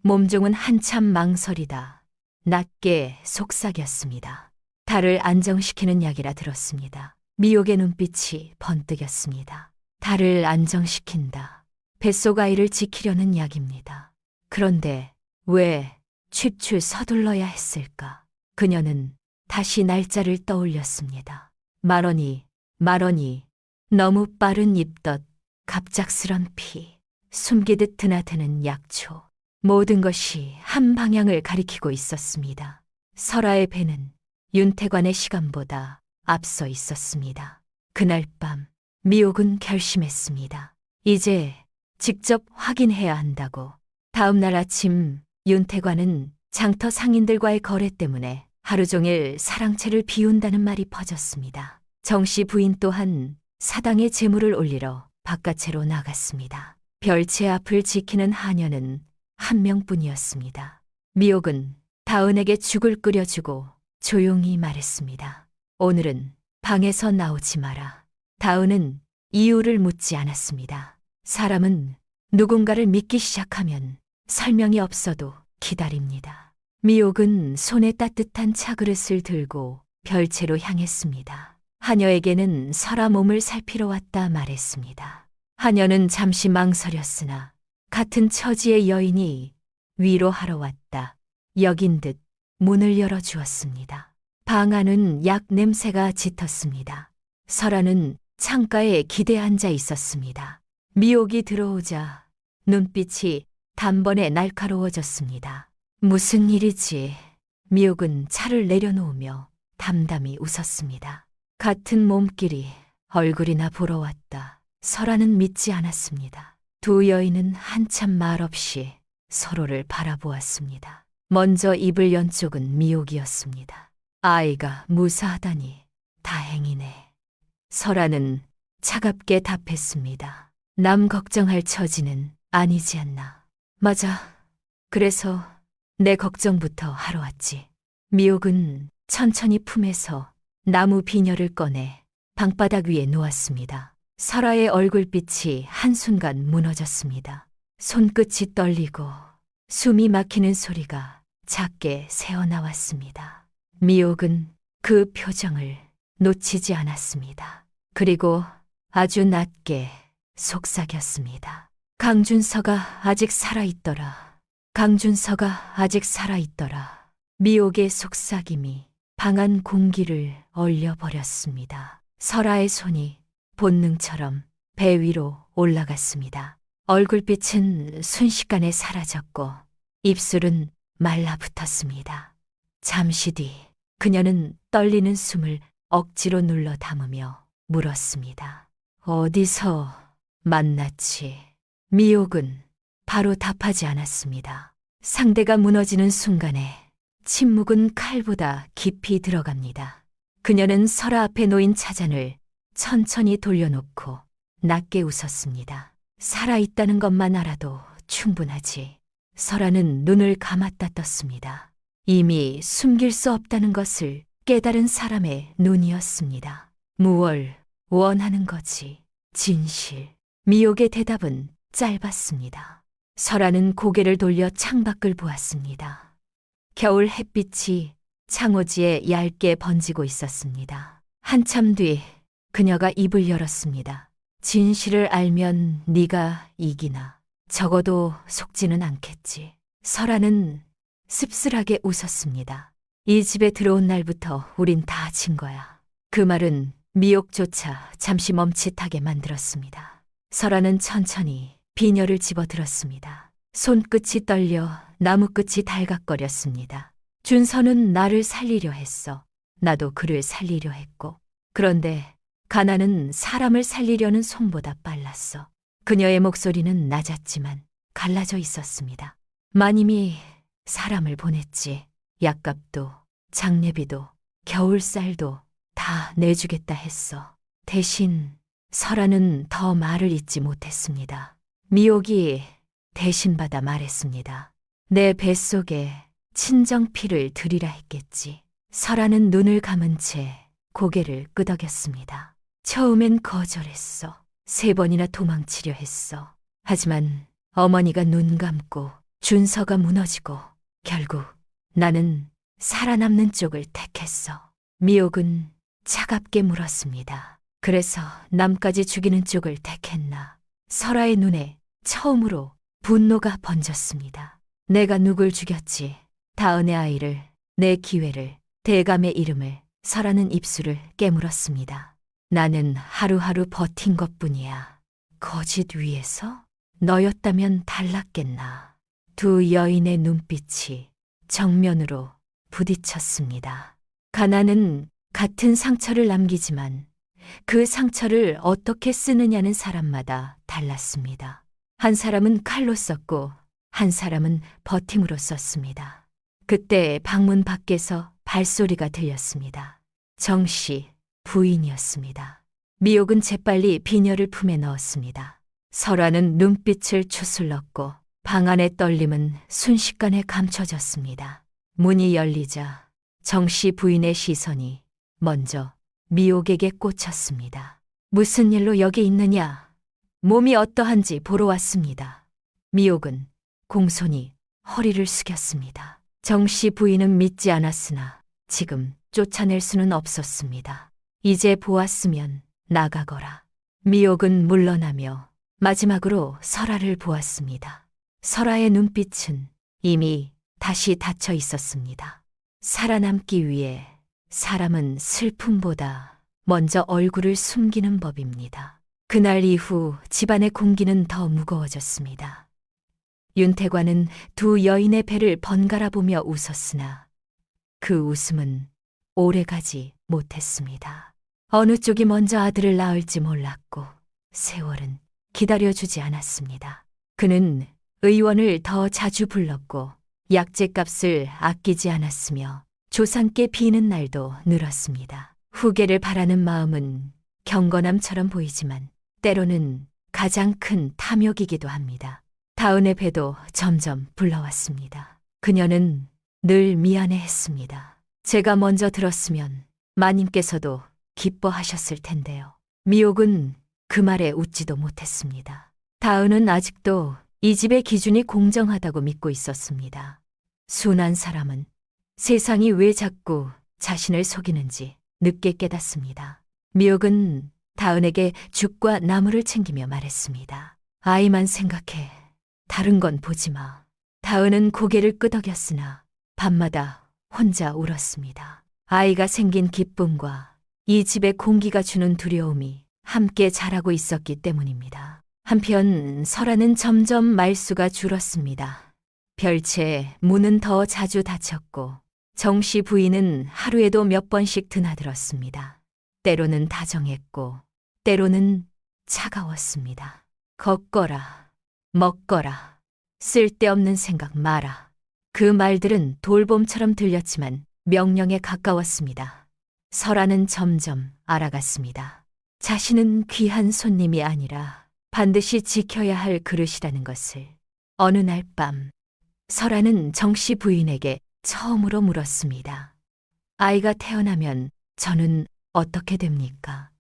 몸종은 한참 망설이다 낮게 속삭였습니다. 달을 안정시키는 약이라 들었습니다. 미옥의 눈빛이 번뜩였습니다. 달을 안정시킨다. 뱃속 아이를 지키려는 약입니다. 그런데 왜 취출 서둘러야 했을까? 그녀는 다시 날짜를 떠올렸습니다. 말원이 너무 빠른 입덧, 갑작스런 피, 숨기듯 드나드는 약초. 모든 것이 한 방향을 가리키고 있었습니다. 설아의 배는 윤태관의 시간보다 앞서 있었습니다. 그날 밤 미옥은 결심했습니다. 이제 직접 확인해야 한다고. 다음 날 아침 윤태관은 장터 상인들과의 거래 때문에 하루 종일 사랑채를 비운다는 말이 퍼졌습니다. 정씨 부인 또한 사당에 재물을 올리러 바깥채로 나갔습니다. 별채 앞을 지키는 하녀는 한 명뿐이었습니다. 미옥은 다은에게 죽을 끓여주고 조용히 말했습니다. 오늘은 방에서 나오지 마라. 다은은 이유를 묻지 않았습니다. 사람은 누군가를 믿기 시작하면 설명이 없어도 기다립니다. 미옥은 손에 따뜻한 차그릇을 들고 별채로 향했습니다. 하녀에게는 설아 몸을 살피러 왔다 말했습니다. 하녀는 잠시 망설였으나 같은 처지의 여인이 위로하러 왔다 여긴 듯 문을 열어주었습니다. 방 안은 약 냄새가 짙었습니다. 설아는 창가에 기대 앉아 있었습니다. 미옥이 들어오자 눈빛이 단번에 날카로워졌습니다. 무슨 일이지? 미옥은 차를 내려놓으며 담담히 웃었습니다. 같은 몸끼리 얼굴이나 보러 왔다. 설아는 믿지 않았습니다. 두 여인은 한참 말없이 서로를 바라보았습니다. 먼저 입을 연 쪽은 미옥이었습니다. 아이가 무사하다니 다행이네. 설아는 차갑게 답했습니다. 남 걱정할 처지는 아니지 않나. 맞아. 그래서 내 걱정부터 하러 왔지. 미옥은 천천히 품에서 나무 비녀를 꺼내 방바닥 위에 놓았습니다. 설아의 얼굴빛이 한순간 무너졌습니다. 손끝이 떨리고 숨이 막히는 소리가 작게 새어나왔습니다. 미옥은 그 표정을 놓치지 않았습니다. 그리고 아주 낮게 속삭였습니다. 강준서가 아직 살아있더라. 강준서가 아직 살아있더라. 미옥의 속삭임이 방안 공기를 얼려버렸습니다. 설아의 손이 본능처럼 배 위로 올라갔습니다. 얼굴빛은 순식간에 사라졌고 입술은 말라붙었습니다. 잠시 뒤 그녀는 떨리는 숨을 억지로 눌러 담으며 물었습니다. 어디서 만났지? 미옥은 바로 답하지 않았습니다. 상대가 무너지는 순간에 침묵은 칼보다 깊이 들어갑니다. 그녀는 설아 앞에 놓인 차잔을 천천히 돌려놓고 낮게 웃었습니다. 살아있다는 것만 알아도 충분하지. 설아는 눈을 감았다 떴습니다. 이미 숨길 수 없다는 것을 깨달은 사람의 눈이었습니다. 무얼 원하는 거지? 진실. 미옥의 대답은 짧았습니다. 설아는 고개를 돌려 창밖을 보았습니다. 겨울 햇빛이 창호지에 얇게 번지고 있었습니다. 한참 뒤 그녀가 입을 열었습니다. 진실을 알면 네가 이기나. 적어도 속지는 않겠지. 설아는 씁쓸하게 웃었습니다. 이 집에 들어온 날부터 우린 다 진 거야. 그 말은 미옥조차 잠시 멈칫하게 만들었습니다. 설아는 천천히 비녀를 집어들었습니다. 손끝이 떨려 나무끝이 달각거렸습니다. 준서는 나를 살리려 했어. 나도 그를 살리려 했고. 그런데 가나는 사람을 살리려는 손보다 빨랐어. 그녀의 목소리는 낮았지만 갈라져 있었습니다. 마님이 사람을 보냈지. 약값도 장례비도 겨울쌀도 다 내주겠다 했어. 대신 설아는 더 말을 잇지 못했습니다. 미옥이 대신받아 말했습니다. 내 뱃속에 친정피를 드리라 했겠지. 설아는 눈을 감은 채 고개를 끄덕였습니다. 처음엔 거절했어. 3번이나 도망치려 했어. 하지만 어머니가 눈 감고 준서가 무너지고 결국 나는 살아남는 쪽을 택했어. 미옥은 차갑게 물었습니다. 그래서 남까지 죽이는 쪽을 택했나? 설아의 눈에 처음으로 분노가 번졌습니다. 내가 누굴 죽였지? 다은의 아이를, 내 기회를, 대감의 이름을. 설아는 입술을 깨물었습니다. 나는 하루하루 버틴 것뿐이야. 거짓 위에서? 너였다면 달랐겠나. 두 여인의 눈빛이 정면으로 부딪혔습니다. 가나는 같은 상처를 남기지만 그 상처를 어떻게 쓰느냐는 사람마다 달랐습니다. 한 사람은 칼로 썼고 한 사람은 버팀으로 썼습니다. 그때 방문 밖에서 발소리가 들렸습니다. 정씨 부인이었습니다. 미옥은 재빨리 비녀를 품에 넣었습니다. 설아는 눈빛을 추슬렀고 방 안의 떨림은 순식간에 감춰졌습니다. 문이 열리자 정씨 부인의 시선이 먼저 미옥에게 꽂혔습니다. 무슨 일로 여기 있느냐? 몸이 어떠한지 보러 왔습니다. 미옥은 공손히 허리를 숙였습니다. 정씨 부인은 믿지 않았으나 지금 쫓아낼 수는 없었습니다. 이제 보았으면 나가거라. 미옥은 물러나며 마지막으로 설아를 보았습니다. 설아의 눈빛은 이미 다시 닫혀 있었습니다. 살아남기 위해 사람은 슬픔보다 먼저 얼굴을 숨기는 법입니다. 그날 이후 집안의 공기는 더 무거워졌습니다. 윤태관은 두 여인의 배를 번갈아 보며 웃었으나 그 웃음은 오래가지 못했습니다. 어느 쪽이 먼저 아들을 낳을지 몰랐고 세월은 기다려주지 않았습니다. 그는 의원을 더 자주 불렀고 약재값을 아끼지 않았으며 조상께 비는 날도 늘었습니다. 후계를 바라는 마음은 경건함처럼 보이지만 때로는 가장 큰 탐욕이기도 합니다. 다은의 배도 점점 불러왔습니다. 그녀는 늘 미안해했습니다. 제가 먼저 들었으면 마님께서도 기뻐하셨을 텐데요. 미옥은 그 말에 웃지도 못했습니다. 다은은 아직도 이 집의 기준이 공정하다고 믿고 있었습니다. 순한 사람은 세상이 왜 자꾸 자신을 속이는지 늦게 깨닫습니다. 미옥은 다은에게 죽과 나무를 챙기며 말했습니다. 아이만 생각해. 다른 건 보지 마. 다은은 고개를 끄덕였으나 밤마다 혼자 울었습니다. 아이가 생긴 기쁨과 이 집의 공기가 주는 두려움이 함께 자라고 있었기 때문입니다. 한편 설아는 점점 말수가 줄었습니다. 별채 문은 더 자주 닫혔고 정씨 부인은 하루에도 몇 번씩 드나들었습니다. 때로는 다정했고 때로는 차가웠습니다. 걷거라, 먹거라, 쓸데없는 생각 마라. 그 말들은 돌봄처럼 들렸지만 명령에 가까웠습니다. 설아는 점점 알아갔습니다. 자신은 귀한 손님이 아니라 반드시 지켜야 할 그릇이라는 것을. 어느 날 밤, 설아는 정씨 부인에게 처음으로 물었습니다. 아이가 태어나면 저는 어떻게 됩니까?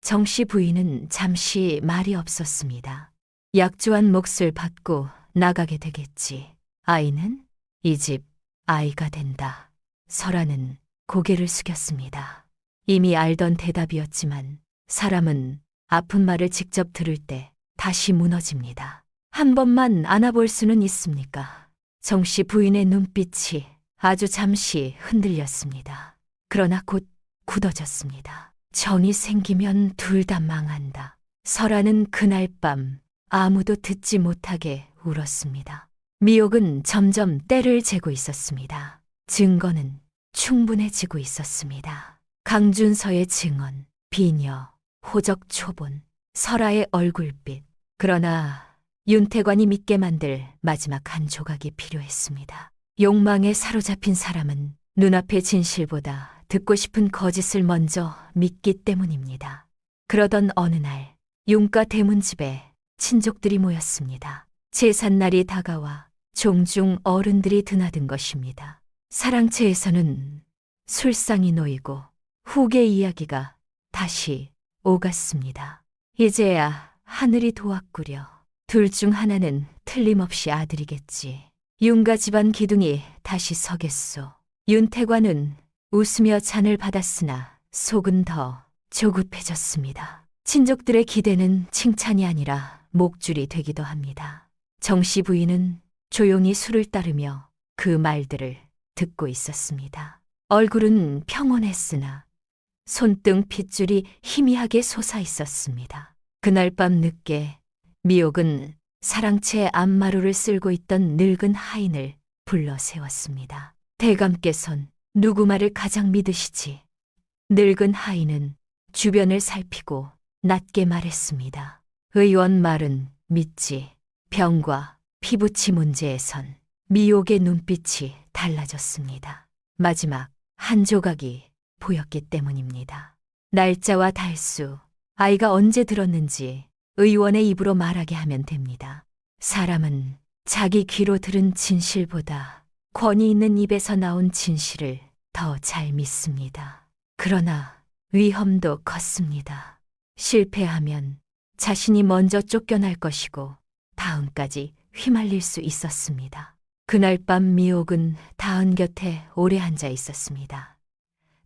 정씨 부인은 잠시 말이 없었습니다. 약조한 몫을 받고 나가게 되겠지. 아이는 이 집 아이가 된다. 설아는 고개를 숙였습니다. 이미 알던 대답이었지만 사람은 아픈 말을 직접 들을 때 다시 무너집니다. 한 번만 안아볼 수는 있습니까? 정씨 부인의 눈빛이 아주 잠시 흔들렸습니다. 그러나 곧 굳어졌습니다. 정이 생기면 둘 다 망한다. 설아는 그날 밤 아무도 듣지 못하게 울었습니다. 미옥은 점점 때를 재고 있었습니다. 증거는 충분해지고 있었습니다. 강준서의 증언, 비녀, 호적 초본, 설아의 얼굴빛. 그러나 윤태관이 믿게 만들 마지막 한 조각이 필요했습니다. 욕망에 사로잡힌 사람은 눈앞의 진실보다 듣고 싶은 거짓을 먼저 믿기 때문입니다. 그러던 어느 날 윤가 대문집에 친족들이 모였습니다. 제삿날이 다가와 종중 어른들이 드나든 것입니다. 사랑채에서는 술상이 놓이고 후계 이야기가 다시 오갔습니다. 이제야 하늘이 도왔구려. 둘 중 하나는 틀림없이 아들이겠지. 윤가 집안 기둥이 다시 서겠소. 윤태관은 웃으며 잔을 받았으나 속은 더 조급해졌습니다. 친족들의 기대는 칭찬이 아니라 목줄이 되기도 합니다. 정씨 부인은 조용히 술을 따르며 그 말들을 듣고 있었습니다. 얼굴은 평온했으나 손등 핏줄이 희미하게 솟아 있었습니다. 그날 밤 늦게 미옥은 사랑채 앞마루를 쓸고 있던 늙은 하인을 불러 세웠습니다. 대감께선 누구 말을 가장 믿으시지? 늙은 하인은 주변을 살피고 낮게 말했습니다. 의원 말은 믿지. 병과 피부치 문제에선 미옥의 눈빛이 달라졌습니다. 마지막 한 조각이 보였기 때문입니다. 날짜와 달수, 아이가 언제 들었는지 의원의 입으로 말하게 하면 됩니다. 사람은 자기 귀로 들은 진실보다 권위 있는 입에서 나온 진실을 더 잘 믿습니다. 그러나 위험도 컸습니다. 실패하면 자신이 먼저 쫓겨날 것이고 다음까지 휘말릴 수 있었습니다. 그날 밤 미옥은 다은 곁에 오래 앉아 있었습니다.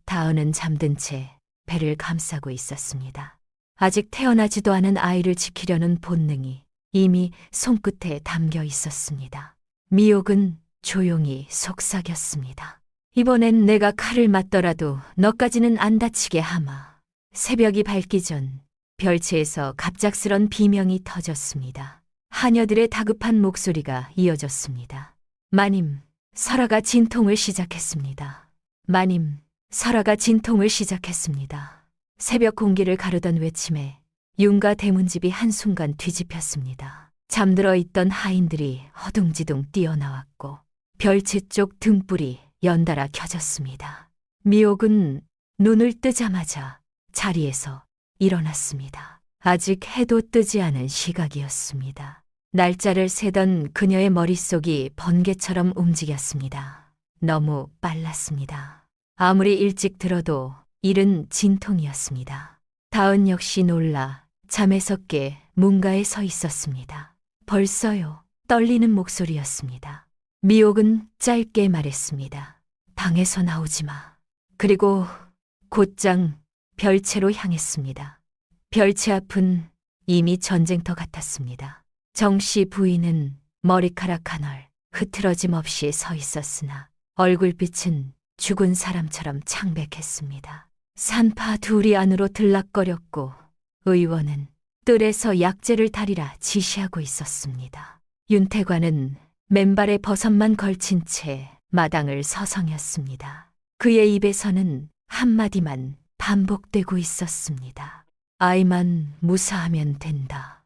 다은은 잠든 채 배를 감싸고 있었습니다. 아직 태어나지도 않은 아이를 지키려는 본능이 이미 손끝에 담겨 있었습니다. 미옥은 조용히 속삭였습니다. 이번엔 내가 칼을 맞더라도 너까지는 안 다치게 하마. 새벽이 밝기 전 별채에서 갑작스런 비명이 터졌습니다. 하녀들의 다급한 목소리가 이어졌습니다. 마님, 설아가 진통을 시작했습니다. 마님, 설아가 진통을 시작했습니다. 새벽 공기를 가르던 외침에 윤가 대문집이 한순간 뒤집혔습니다. 잠들어 있던 하인들이 허둥지둥 뛰어나왔고 별채 쪽 등불이 연달아 켜졌습니다. 미옥은 눈을 뜨자마자 자리에서 일어났습니다. 아직 해도 뜨지 않은 시각이었습니다. 날짜를 세던 그녀의 머릿속이 번개처럼 움직였습니다. 너무 빨랐습니다. 아무리 일찍 들어도 일은 진통이었습니다. 다은 역시 놀라 잠에서 깨 문가에 서 있었습니다. 벌써요. 떨리는 목소리였습니다. 미옥은 짧게 말했습니다. 방에서 나오지 마. 그리고 곧장 별채로 향했습니다. 별채 앞은 이미 전쟁터 같았습니다. 정씨 부인은 머리카락 한 올 흐트러짐 없이 서 있었으나 얼굴빛은 죽은 사람처럼 창백했습니다. 산파 둘이 안으로 들락거렸고 의원은 뜰에서 약재를 다리라 지시하고 있었습니다. 윤태관은 맨발에 버섯만 걸친 채 마당을 서성였습니다. 그의 입에서는 한마디만 반복되고 있었습니다. 아이만 무사하면 된다.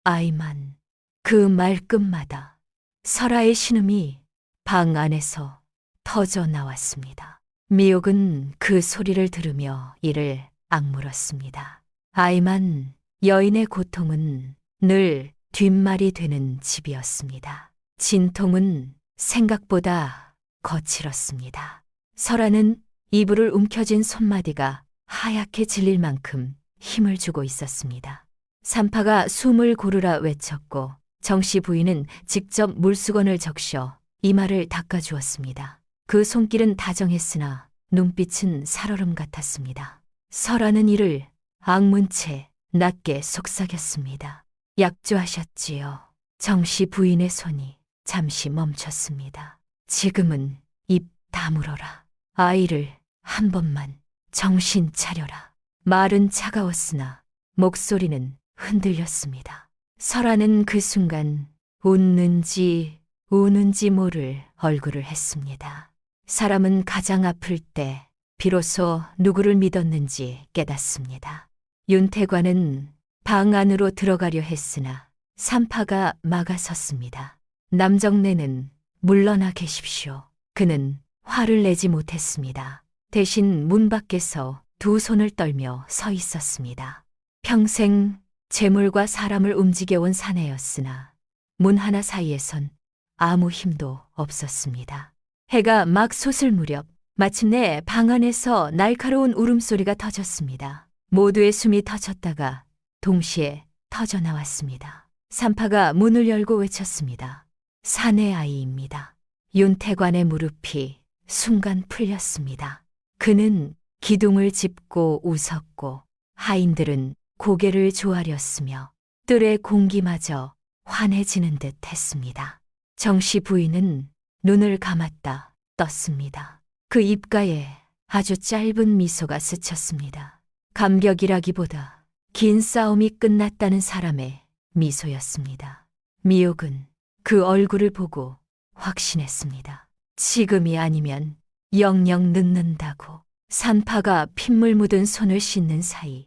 아이만. 그 말끝마다 설아의 신음이 방 안에서 터져 나왔습니다. 미옥은 그 소리를 들으며 이를 악물었습니다. 아이만. 여인의 고통은 늘 뒷말이 되는 집이었습니다. 진통은 생각보다 거칠었습니다. 설아는 이불을 움켜쥔 손마디가 하얗게 질릴 만큼 힘을 주고 있었습니다. 산파가 숨을 고르라 외쳤고 정씨 부인은 직접 물수건을 적셔 이마를 닦아주었습니다. 그 손길은 다정했으나 눈빛은 살얼음 같았습니다. 설아는 이를 악문 채 낮게 속삭였습니다. 약조하셨지요. 정씨 부인의 손이 잠시 멈췄습니다. 지금은 입 다물어라. 아이를 한 번만 정신 차려라. 말은 차가웠으나 목소리는 흔들렸습니다. 설아는 그 순간 웃는지 우는지 모를 얼굴을 했습니다. 사람은 가장 아플 때 비로소 누구를 믿었는지 깨닫습니다. 윤태관은 방 안으로 들어가려 했으나 산파가 막아섰습니다. 남정네는 물러나 계십시오. 그는 화를 내지 못했습니다. 대신 문 밖에서 두 손을 떨며 서 있었습니다. 평생 재물과 사람을 움직여온 사내였으나 문 하나 사이에선 아무 힘도 없었습니다. 해가 막 솟을 무렵 마침내 방 안에서 날카로운 울음소리가 터졌습니다. 모두의 숨이 터졌다가 동시에 터져 나왔습니다. 산파가 문을 열고 외쳤습니다. 사내 아이입니다. 윤태관의 무릎이 순간 풀렸습니다. 그는 기둥을 짚고 웃었고 하인들은 고개를 조아렸으며 뜰의 공기마저 환해지는 듯 했습니다. 정씨 부인은 눈을 감았다 떴습니다. 그 입가에 아주 짧은 미소가 스쳤습니다. 감격이라기보다 긴 싸움이 끝났다는 사람의 미소였습니다. 미옥은 그 얼굴을 보고 확신했습니다. 지금이 아니면 영영 늦는다고. 산파가 핏물 묻은 손을 씻는 사이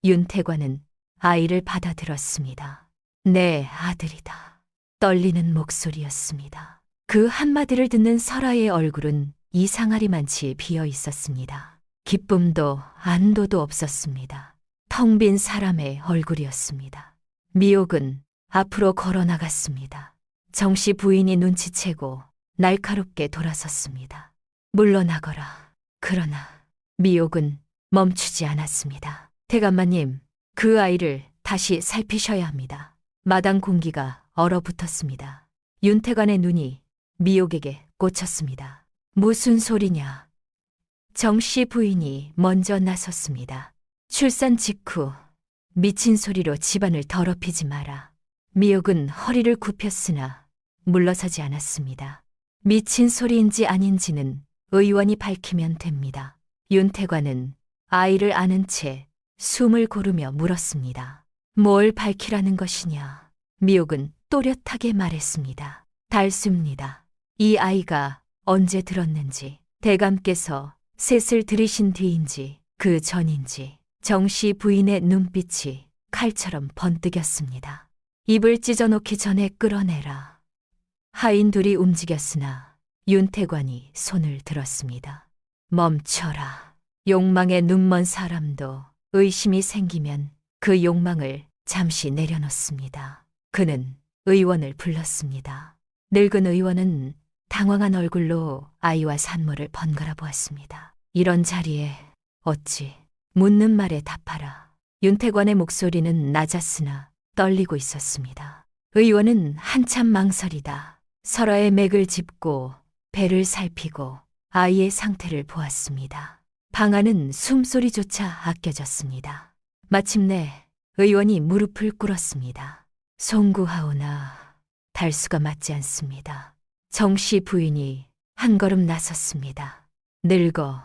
윤태관은 아이를 받아들었습니다. 내 아들이다. 떨리는 목소리였습니다. 그 한마디를 듣는 설아의 얼굴은 이상하리만치 비어 있었습니다. 기쁨도 안도도 없었습니다. 텅 빈 사람의 얼굴이었습니다. 미옥은 앞으로 걸어 나갔습니다. 정씨 부인이 눈치채고 날카롭게 돌아섰습니다. 물러나거라. 그러나 미옥은 멈추지 않았습니다. 대감마님, 그 아이를 다시 살피셔야 합니다. 마당 공기가 얼어붙었습니다. 윤태관의 눈이 미옥에게 꽂혔습니다. 무슨 소리냐? 정씨 부인이 먼저 나섰습니다. 출산 직후 미친 소리로 집안을 더럽히지 마라. 미옥은 허리를 굽혔으나 물러서지 않았습니다. 미친 소리인지 아닌지는 의원이 밝히면 됩니다. 윤태관은 아이를 안은 채 숨을 고르며 물었습니다. 뭘 밝히라는 것이냐? 미옥은 또렷하게 말했습니다. 달수입니다. 이 아이가 언제 들었는지, 대감께서 셋을 들이신 뒤인지 그 전인지 정씨 부인의 눈빛이 칼처럼 번뜩였습니다. 입을 찢어놓기 전에 끌어내라. 하인 둘이 움직였으나 윤태관이 손을 들었습니다. 멈춰라. 욕망에 눈먼 사람도 의심이 생기면 그 욕망을 잠시 내려놓습니다. 그는 의원을 불렀습니다. 늙은 의원은 당황한 얼굴로 아이와 산모를 번갈아 보았습니다. 이런 자리에 어찌 묻는 말에 답하라. 윤태관의 목소리는 낮았으나 떨리고 있었습니다. 의원은 한참 망설이다 설아의 맥을 짚고 배를 살피고 아이의 상태를 보았습니다. 방 안은 숨소리조차 아껴졌습니다. 마침내 의원이 무릎을 꿇었습니다. 송구하오나 달수가 맞지 않습니다. 정씨 부인이 한 걸음 나섰습니다. 늙어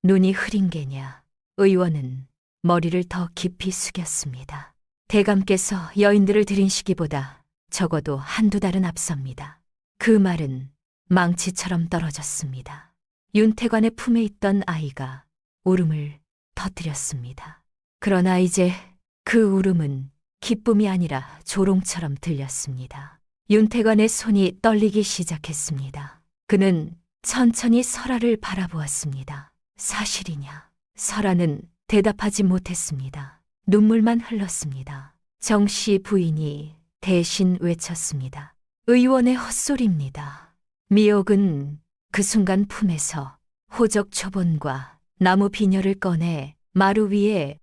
눈이 흐린 게냐. 의원은 머리를 더 깊이 숙였습니다. 대감께서 여인들을 들인 시기보다 적어도 한두 달은 앞섭니다. 그 말은 망치처럼 떨어졌습니다. 윤태관의 품에 있던 아이가 울음을 터뜨렸습니다. 그러나 이제 그 울음은 기쁨이 아니라 조롱처럼 들렸습니다. 윤태관의 손이 떨리기 시작했습니다. 그는 천천히 설아를 바라보았습니다. 사실이냐? 설아는 대답하지 못했습니다. 눈물만 흘렀습니다. 정씨 부인이 대신 외쳤습니다. 의원의 헛소리입니다. 미옥은 그 순간 품에서 호적 초본과 나무 비녀를 꺼내 마루 위에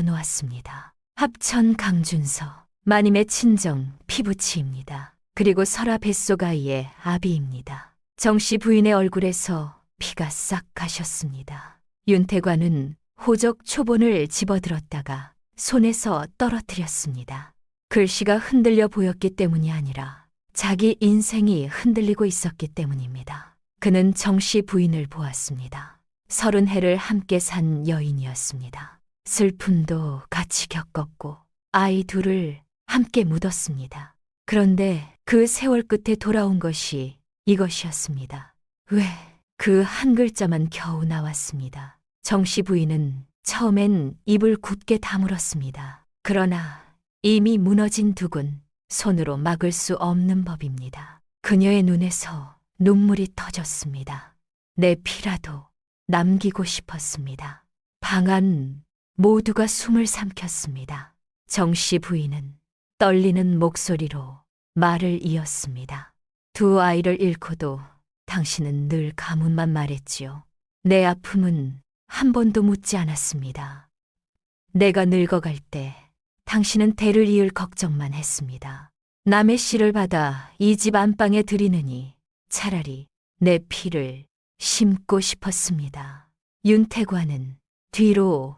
올려놓았습니다. 합천 강준서, 마님의 친정 피부치입니다. 그리고 설아 뱃속 아이의 아비입니다. 정씨 부인의 얼굴에서 피가 싹 가셨습니다. 윤태관은 호적 초본을 집어들었다가 손에서 떨어뜨렸습니다. 글씨가 흔들려 보였기 때문이 아니라 자기 인생이 흔들리고 있었기 때문입니다. 그는 정씨 부인을 보았습니다. 30해를 함께 산 여인이었습니다. 슬픔도 같이 겪었고 아이 둘을 함께 묻었습니다. 그런데 그 세월 끝에 돌아온 것이 이것이었습니다. 왜? 그 한 글자만 겨우 나왔습니다. 정씨 부인은 처음엔 입을 굳게 다물었습니다. 그러나 이미 무너진 둑은 손으로 막을 수 없는 법입니다. 그녀의 눈에서 눈물이 터졌습니다. 내 피라도 남기고 싶었습니다. 방 안 모두가 숨을 삼켰습니다. 정씨 부인은 떨리는 목소리로 말을 이었습니다. 두 아이를 잃고도 당신은 늘 가문만 말했지요. 내 아픔은 한 번도 묻지 않았습니다. 내가 늙어갈 때 당신은 대를 이을 걱정만 했습니다. 남의 씨를 받아 이 집 안방에 들이느니 차라리 내 피를 심고 싶었습니다. 윤태관은 뒤로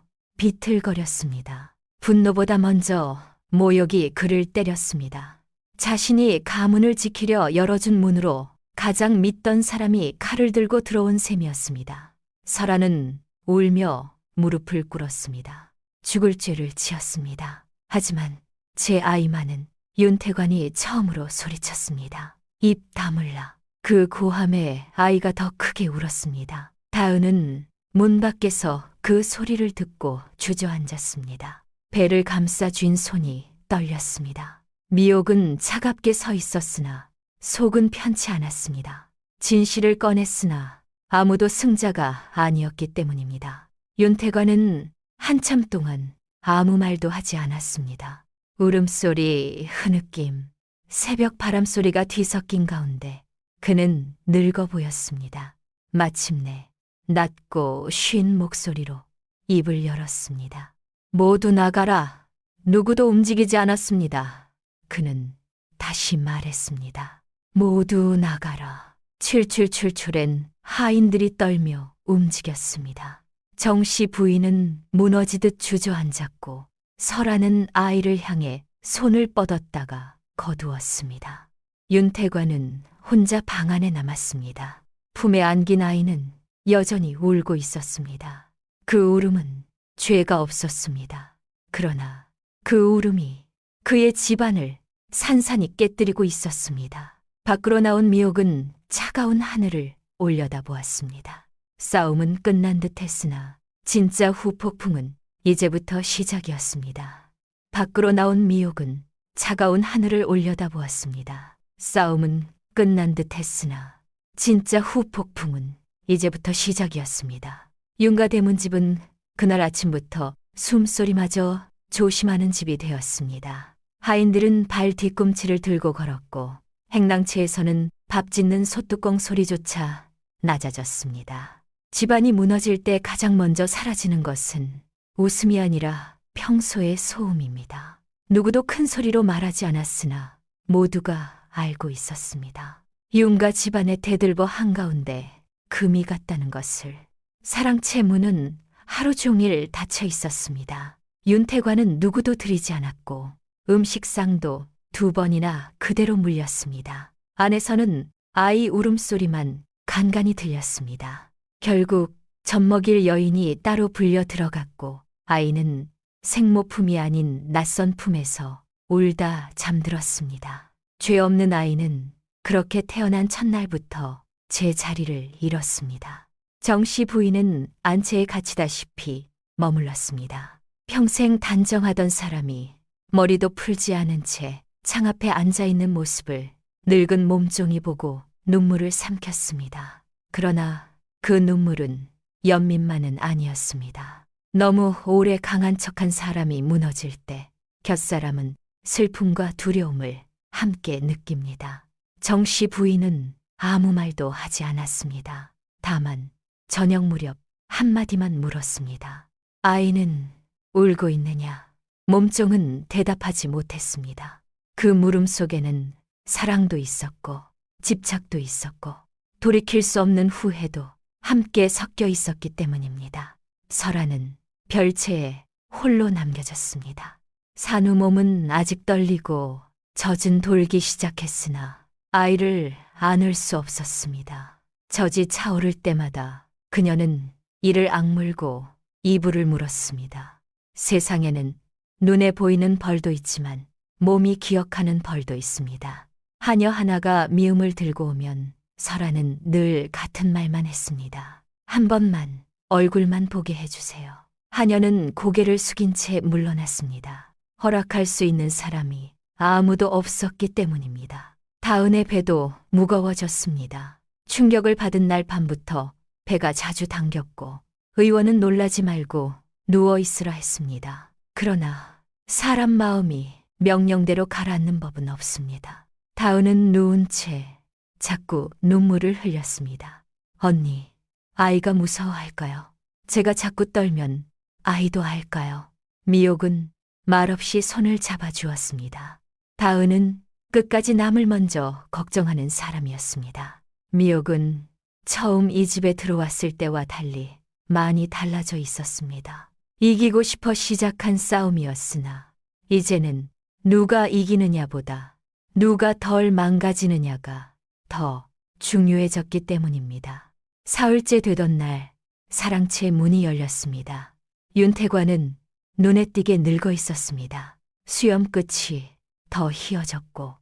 비틀거렸습니다. 분노보다 먼저 모욕이 그를 때렸습니다. 자신이 가문을 지키려 열어준 문으로 가장 믿던 사람이 칼을 들고 들어온 셈이었습니다. 설아는 울며 무릎을 꿇었습니다. 죽을 죄를 지었습니다. 하지만 제 아이만은 윤태관이 처음으로 소리쳤습니다. 입 다물라. 그 고함에 아이가 더 크게 울었습니다. 다은은 문 밖에서 그 소리를 듣고 주저앉았습니다. 배를 감싸 쥔 손이 떨렸습니다. 미옥은 차갑게 서 있었으나 속은 편치 않았습니다. 진실을 꺼냈으나 아무도 승자가 아니었기 때문입니다. 윤태관은 한참 동안 아무 말도 하지 않았습니다. 울음소리, 흐느낌, 새벽 바람소리가 뒤섞인 가운데 그는 늙어 보였습니다. 마침내 낮고 쉰 목소리로 입을 열었습니다. 모두 나가라. 누구도 움직이지 않았습니다. 그는 다시 말했습니다. 모두 나가라. 칠칠출출엔 하인들이 떨며 움직였습니다. 정씨 부인은 무너지듯 주저앉았고 설아는 아이를 향해 손을 뻗었다가 거두었습니다. 윤태관은 혼자 방 안에 남았습니다. 품에 안긴 아이는 여전히 울고 있었습니다. 그 울음은 죄가 없었습니다. 그러나 그 울음이 그의 집안을 산산이 깨뜨리고 있었습니다. 밖으로 나온 미옥은 차가운 하늘을 올려다보았습니다. 싸움은 끝난 듯 했으나 진짜 후폭풍은 이제부터 시작이었습니다. 밖으로 나온 미옥은 차가운 하늘을 올려다보았습니다. 싸움은 끝난 듯 했으나 진짜 후폭풍은 이제부터 시작이었습니다. 윤가 대문집은 그날 아침부터 숨소리마저 조심하는 집이 되었습니다. 하인들은 발 뒤꿈치를 들고 걸었고 행랑채에서는 밥 짓는 솥뚜껑 소리조차 낮아졌습니다. 집안이 무너질 때 가장 먼저 사라지는 것은 웃음이 아니라 평소의 소음입니다. 누구도 큰 소리로 말하지 않았으나 모두가 알고 있었습니다. 윤가 집안의 대들보 한가운데 금이 갔다는 것을. 사랑채 문은 하루 종일 닫혀 있었습니다. 윤태관은 누구도 들이지 않았고 음식상도 2번이나 그대로 물렸습니다. 안에서는 아이 울음소리만 간간히 들렸습니다. 결국 젖먹일 여인이 따로 불려 들어갔고 아이는 생모품이 아닌 낯선 품에서 울다 잠들었습니다. 죄 없는 아이는 그렇게 태어난 첫날부터 제 자리를 잃었습니다. 정씨 부인은 안채에 갇히다시피 머물렀습니다. 평생 단정하던 사람이 머리도 풀지 않은 채 창 앞에 앉아있는 모습을 늙은 몸종이 보고 눈물을 삼켰습니다. 그러나 그 눈물은 연민만은 아니었습니다. 너무 오래 강한 척한 사람이 무너질 때 곁사람은 슬픔과 두려움을 함께 느낍니다. 정씨 부인은 아무 말도 하지 않았습니다. 다만 저녁 무렵 한마디만 물었습니다. 아이는 울고 있느냐? 몸종은 대답하지 못했습니다. 그 물음 속에는 사랑도 있었고 집착도 있었고 돌이킬 수 없는 후회도 함께 섞여 있었기 때문입니다. 설아는 별채에 홀로 남겨졌습니다. 산후 몸은 아직 떨리고 젖은 돌기 시작했으나 아이를 안을 수 없었습니다. 젖이 차오를 때마다 그녀는 이를 악물고 이불을 물었습니다. 세상에는 눈에 보이는 벌도 있지만 몸이 기억하는 벌도 있습니다. 하녀 하나가 미움을 들고 오면 설아는 늘 같은 말만 했습니다. 한 번만 얼굴만 보게 해주세요. 하녀는 고개를 숙인 채 물러났습니다. 허락할 수 있는 사람이 아무도 없었기 때문입니다. 다은의 배도 무거워졌습니다. 충격을 받은 날 밤부터 배가 자주 당겼고 의원은 놀라지 말고 누워 있으라 했습니다. 그러나 사람 마음이 명령대로 가라앉는 법은 없습니다. 다은은 누운 채 자꾸 눈물을 흘렸습니다. 언니, 아이가 무서워할까요? 제가 자꾸 떨면 아이도 알까요? 미옥은 말없이 손을 잡아주었습니다. 다은은 끝까지 남을 먼저 걱정하는 사람이었습니다. 미옥은 처음 이 집에 들어왔을 때와 달리 많이 달라져 있었습니다. 이기고 싶어 시작한 싸움이었으나 이제는 누가 이기느냐보다 누가 덜 망가지느냐가 더 중요해졌기 때문입니다. 사흘째 되던 날 사랑채 문이 열렸습니다. 윤태관은 눈에 띄게 늙어 있었습니다. 수염 끝이 더 휘어졌고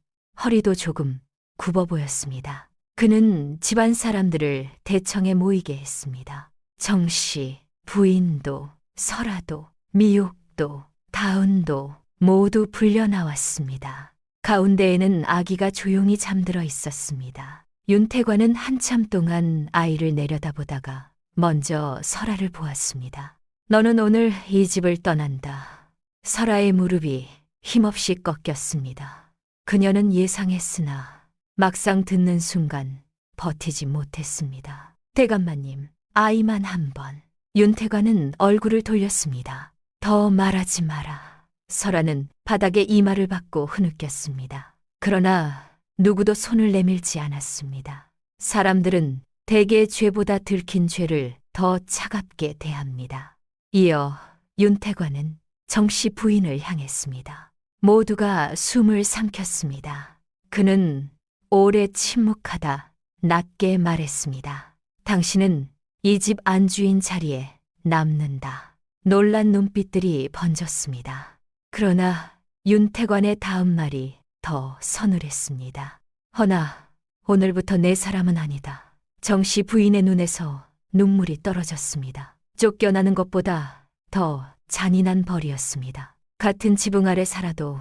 허리도 조금 굽어 보였습니다. 그는 집안 사람들을 대청에 모이게 했습니다. 정씨, 부인도, 설아도, 미옥도, 다은도 모두 불려 나왔습니다. 가운데에는 아기가 조용히 잠들어 있었습니다. 윤태관은 한참 동안 아이를 내려다보다가 먼저 설아를 보았습니다. 너는 오늘 이 집을 떠난다. 설아의 무릎이 힘없이 꺾였습니다. 그녀는 예상했으나 막상 듣는 순간 버티지 못했습니다. 대감마님, 아이만 한 번. 윤태관은 얼굴을 돌렸습니다. 더 말하지 마라. 설아는 바닥에 이마를 박고 흐느꼈습니다. 그러나 누구도 손을 내밀지 않았습니다. 사람들은 대개의 죄보다 들킨 죄를 더 차갑게 대합니다. 이어 윤태관은 정씨 부인을 향했습니다. 모두가 숨을 삼켰습니다. 그는 오래 침묵하다 낮게 말했습니다. 당신은 이 집 안주인 자리에 남는다. 놀란 눈빛들이 번졌습니다. 그러나 윤태관의 다음 말이 더 서늘했습니다. 허나 오늘부터 내 사람은 아니다. 정씨 부인의 눈에서 눈물이 떨어졌습니다. 쫓겨나는 것보다 더 잔인한 벌이었습니다. 같은 지붕 아래 살아도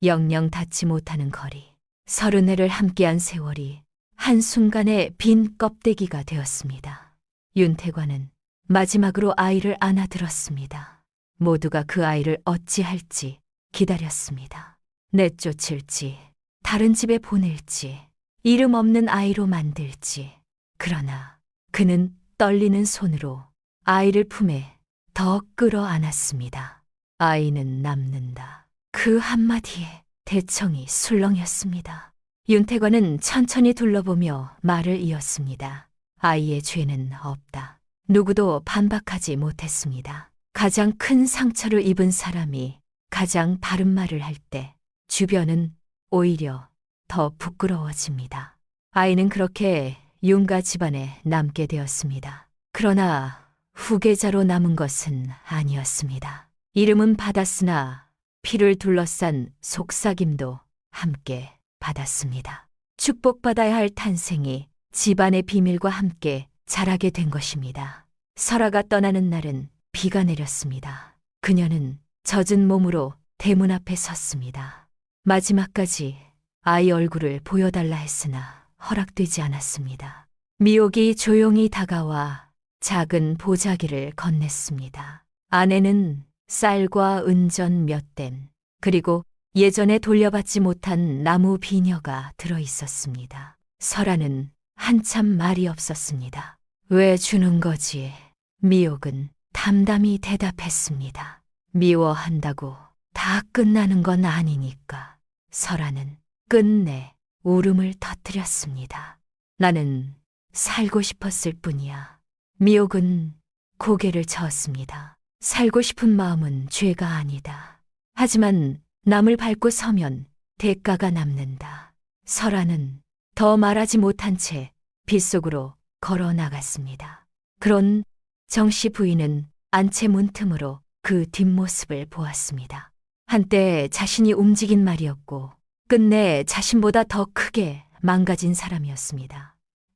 영영 닿지 못하는 거리. 30해를 함께한 세월이 한순간에 빈 껍데기가 되었습니다. 윤태관은 마지막으로 아이를 안아들었습니다. 모두가 그 아이를 어찌할지 기다렸습니다. 내쫓을지, 다른 집에 보낼지, 이름 없는 아이로 만들지. 그러나 그는 떨리는 손으로 아이를 품에 더 끌어안았습니다. 아이는 남는다. 그 한마디에 대청이 술렁였습니다. 윤태관은 천천히 둘러보며 말을 이었습니다. 아이의 죄는 없다. 누구도 반박하지 못했습니다. 가장 큰 상처를 입은 사람이 가장 바른 말을 할 때 주변은 오히려 더 부끄러워집니다. 아이는 그렇게 윤가 집안에 남게 되었습니다. 그러나 후계자로 남은 것은 아니었습니다. 이름은 받았으나 피를 둘러싼 속삭임도 함께 받았습니다. 축복받아야 할 탄생이 집안의 비밀과 함께 자라게 된 것입니다. 설아가 떠나는 날은 비가 내렸습니다. 그녀는 젖은 몸으로 대문 앞에 섰습니다. 마지막까지 아이 얼굴을 보여달라 했으나 허락되지 않았습니다. 미옥이 조용히 다가와 작은 보자기를 건넸습니다. 안에는 쌀과 은전 몇 댐, 그리고 예전에 돌려받지 못한 나무 비녀가 들어 있었습니다. 설아는 한참 말이 없었습니다. 왜 주는 거지? 미옥은 담담히 대답했습니다. 미워한다고 다 끝나는 건 아니니까. 설아는 끝내 울음을 터뜨렸습니다. 나는 살고 싶었을 뿐이야. 미옥은 고개를 저었습니다. 살고 싶은 마음은 죄가 아니다. 하지만 남을 밟고 서면 대가가 남는다. 설아는 더 말하지 못한 채 빗속으로 걸어 나갔습니다. 그런 정씨 부인은 안채 문틈으로 그 뒷모습을 보았습니다. 한때 자신이 움직인 말이었고 끝내 자신보다 더 크게 망가진 사람이었습니다.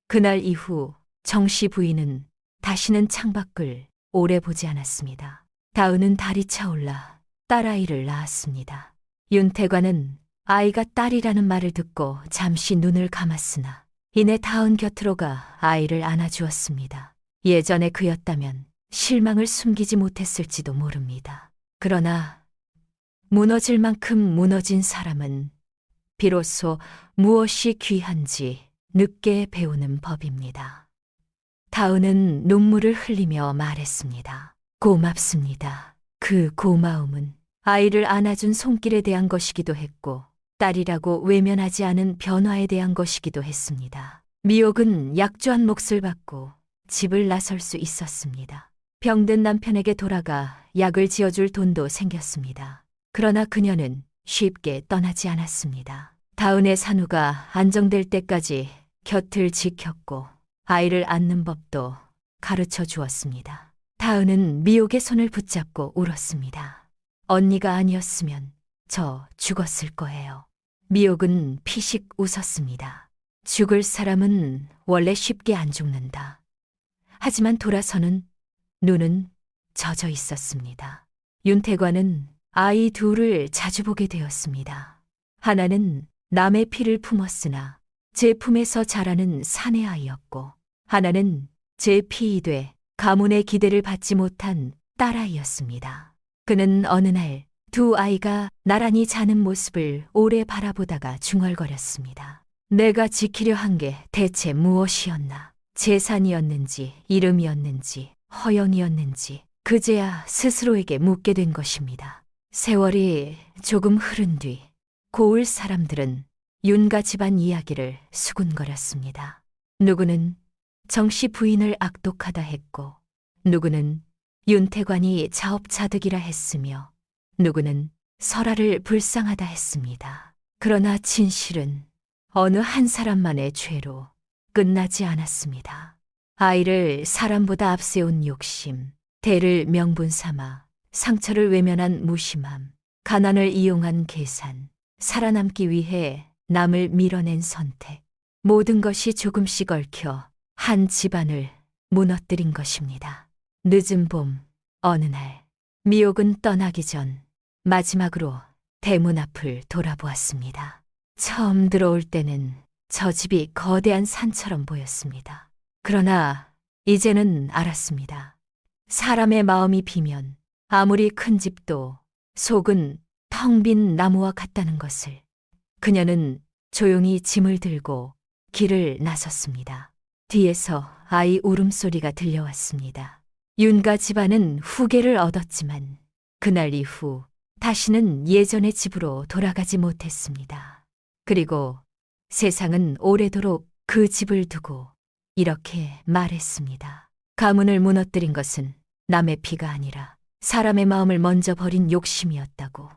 그날 이후 정씨 부인은 다시는 창밖을 오래 보지 않았습니다. 다은은 달이 차올라 딸아이를 낳았습니다. 윤태관은 아이가 딸이라는 말을 듣고 잠시 눈을 감았으나 이내 다은 곁으로 가 아이를 안아주었습니다. 예전에 그였다면 실망을 숨기지 못했을지도 모릅니다. 그러나 무너질 만큼 무너진 사람은 비로소 무엇이 귀한지 늦게 배우는 법입니다. 다은은 눈물을 흘리며 말했습니다. 고맙습니다. 그 고마움은 아이를 안아준 손길에 대한 것이기도 했고 딸이라고 외면하지 않은 변화에 대한 것이기도 했습니다. 미옥은 약조한 몫을 받고 집을 나설 수 있었습니다. 병든 남편에게 돌아가 약을 지어줄 돈도 생겼습니다. 그러나 그녀는 쉽게 떠나지 않았습니다. 다은의 산후가 안정될 때까지 곁을 지켰고 아이를 안는 법도 가르쳐 주었습니다. 다은은 미옥의 손을 붙잡고 울었습니다. 언니가 아니었으면 저 죽었을 거예요. 미옥은 피식 웃었습니다. 죽을 사람은 원래 쉽게 안 죽는다. 하지만 돌아서는 눈은 젖어 있었습니다. 윤태관은 아이 둘을 자주 보게 되었습니다. 하나는 남의 피를 품었으나 제 품에서 자라는 사내 아이였고 하나는 제 피이돼 가문의 기대를 받지 못한 딸아이였습니다. 그는 어느 날 두 아이가 나란히 자는 모습을 오래 바라보다가 중얼거렸습니다. 내가 지키려 한 게 대체 무엇이었나? 재산이었는지 이름이었는지 허영이었는지 그제야 스스로에게 묻게 된 것입니다. 세월이 조금 흐른 뒤 고을 사람들은 윤가 집안 이야기를 수군거렸습니다. 누구는 정씨 부인을 악독하다 했고 누구는 윤태관이 자업자득이라 했으며 누구는 설아를 불쌍하다 했습니다. 그러나 진실은 어느 한 사람만의 죄로 끝나지 않았습니다. 아이를 사람보다 앞세운 욕심, 대를 명분 삼아 상처를 외면한 무심함, 가난을 이용한 계산, 살아남기 위해 남을 밀어낸 선택, 모든 것이 조금씩 얽혀 한 집안을 무너뜨린 것입니다. 늦은 봄 어느 날 미옥은 떠나기 전 마지막으로 대문 앞을 돌아보았습니다. 처음 들어올 때는 저 집이 거대한 산처럼 보였습니다. 그러나 이제는 알았습니다. 사람의 마음이 비면 아무리 큰 집도 속은 텅 빈 나무와 같다는 것을. 그녀는 조용히 짐을 들고 길을 나섰습니다. 뒤에서 아이 울음소리가 들려왔습니다. 윤가 집안은 후계를 얻었지만 그날 이후 다시는 예전의 집으로 돌아가지 못했습니다. 그리고 세상은 오래도록 그 집을 두고 이렇게 말했습니다. 가문을 무너뜨린 것은 남의 피가 아니라 사람의 마음을 먼저 버린 욕심이었다고.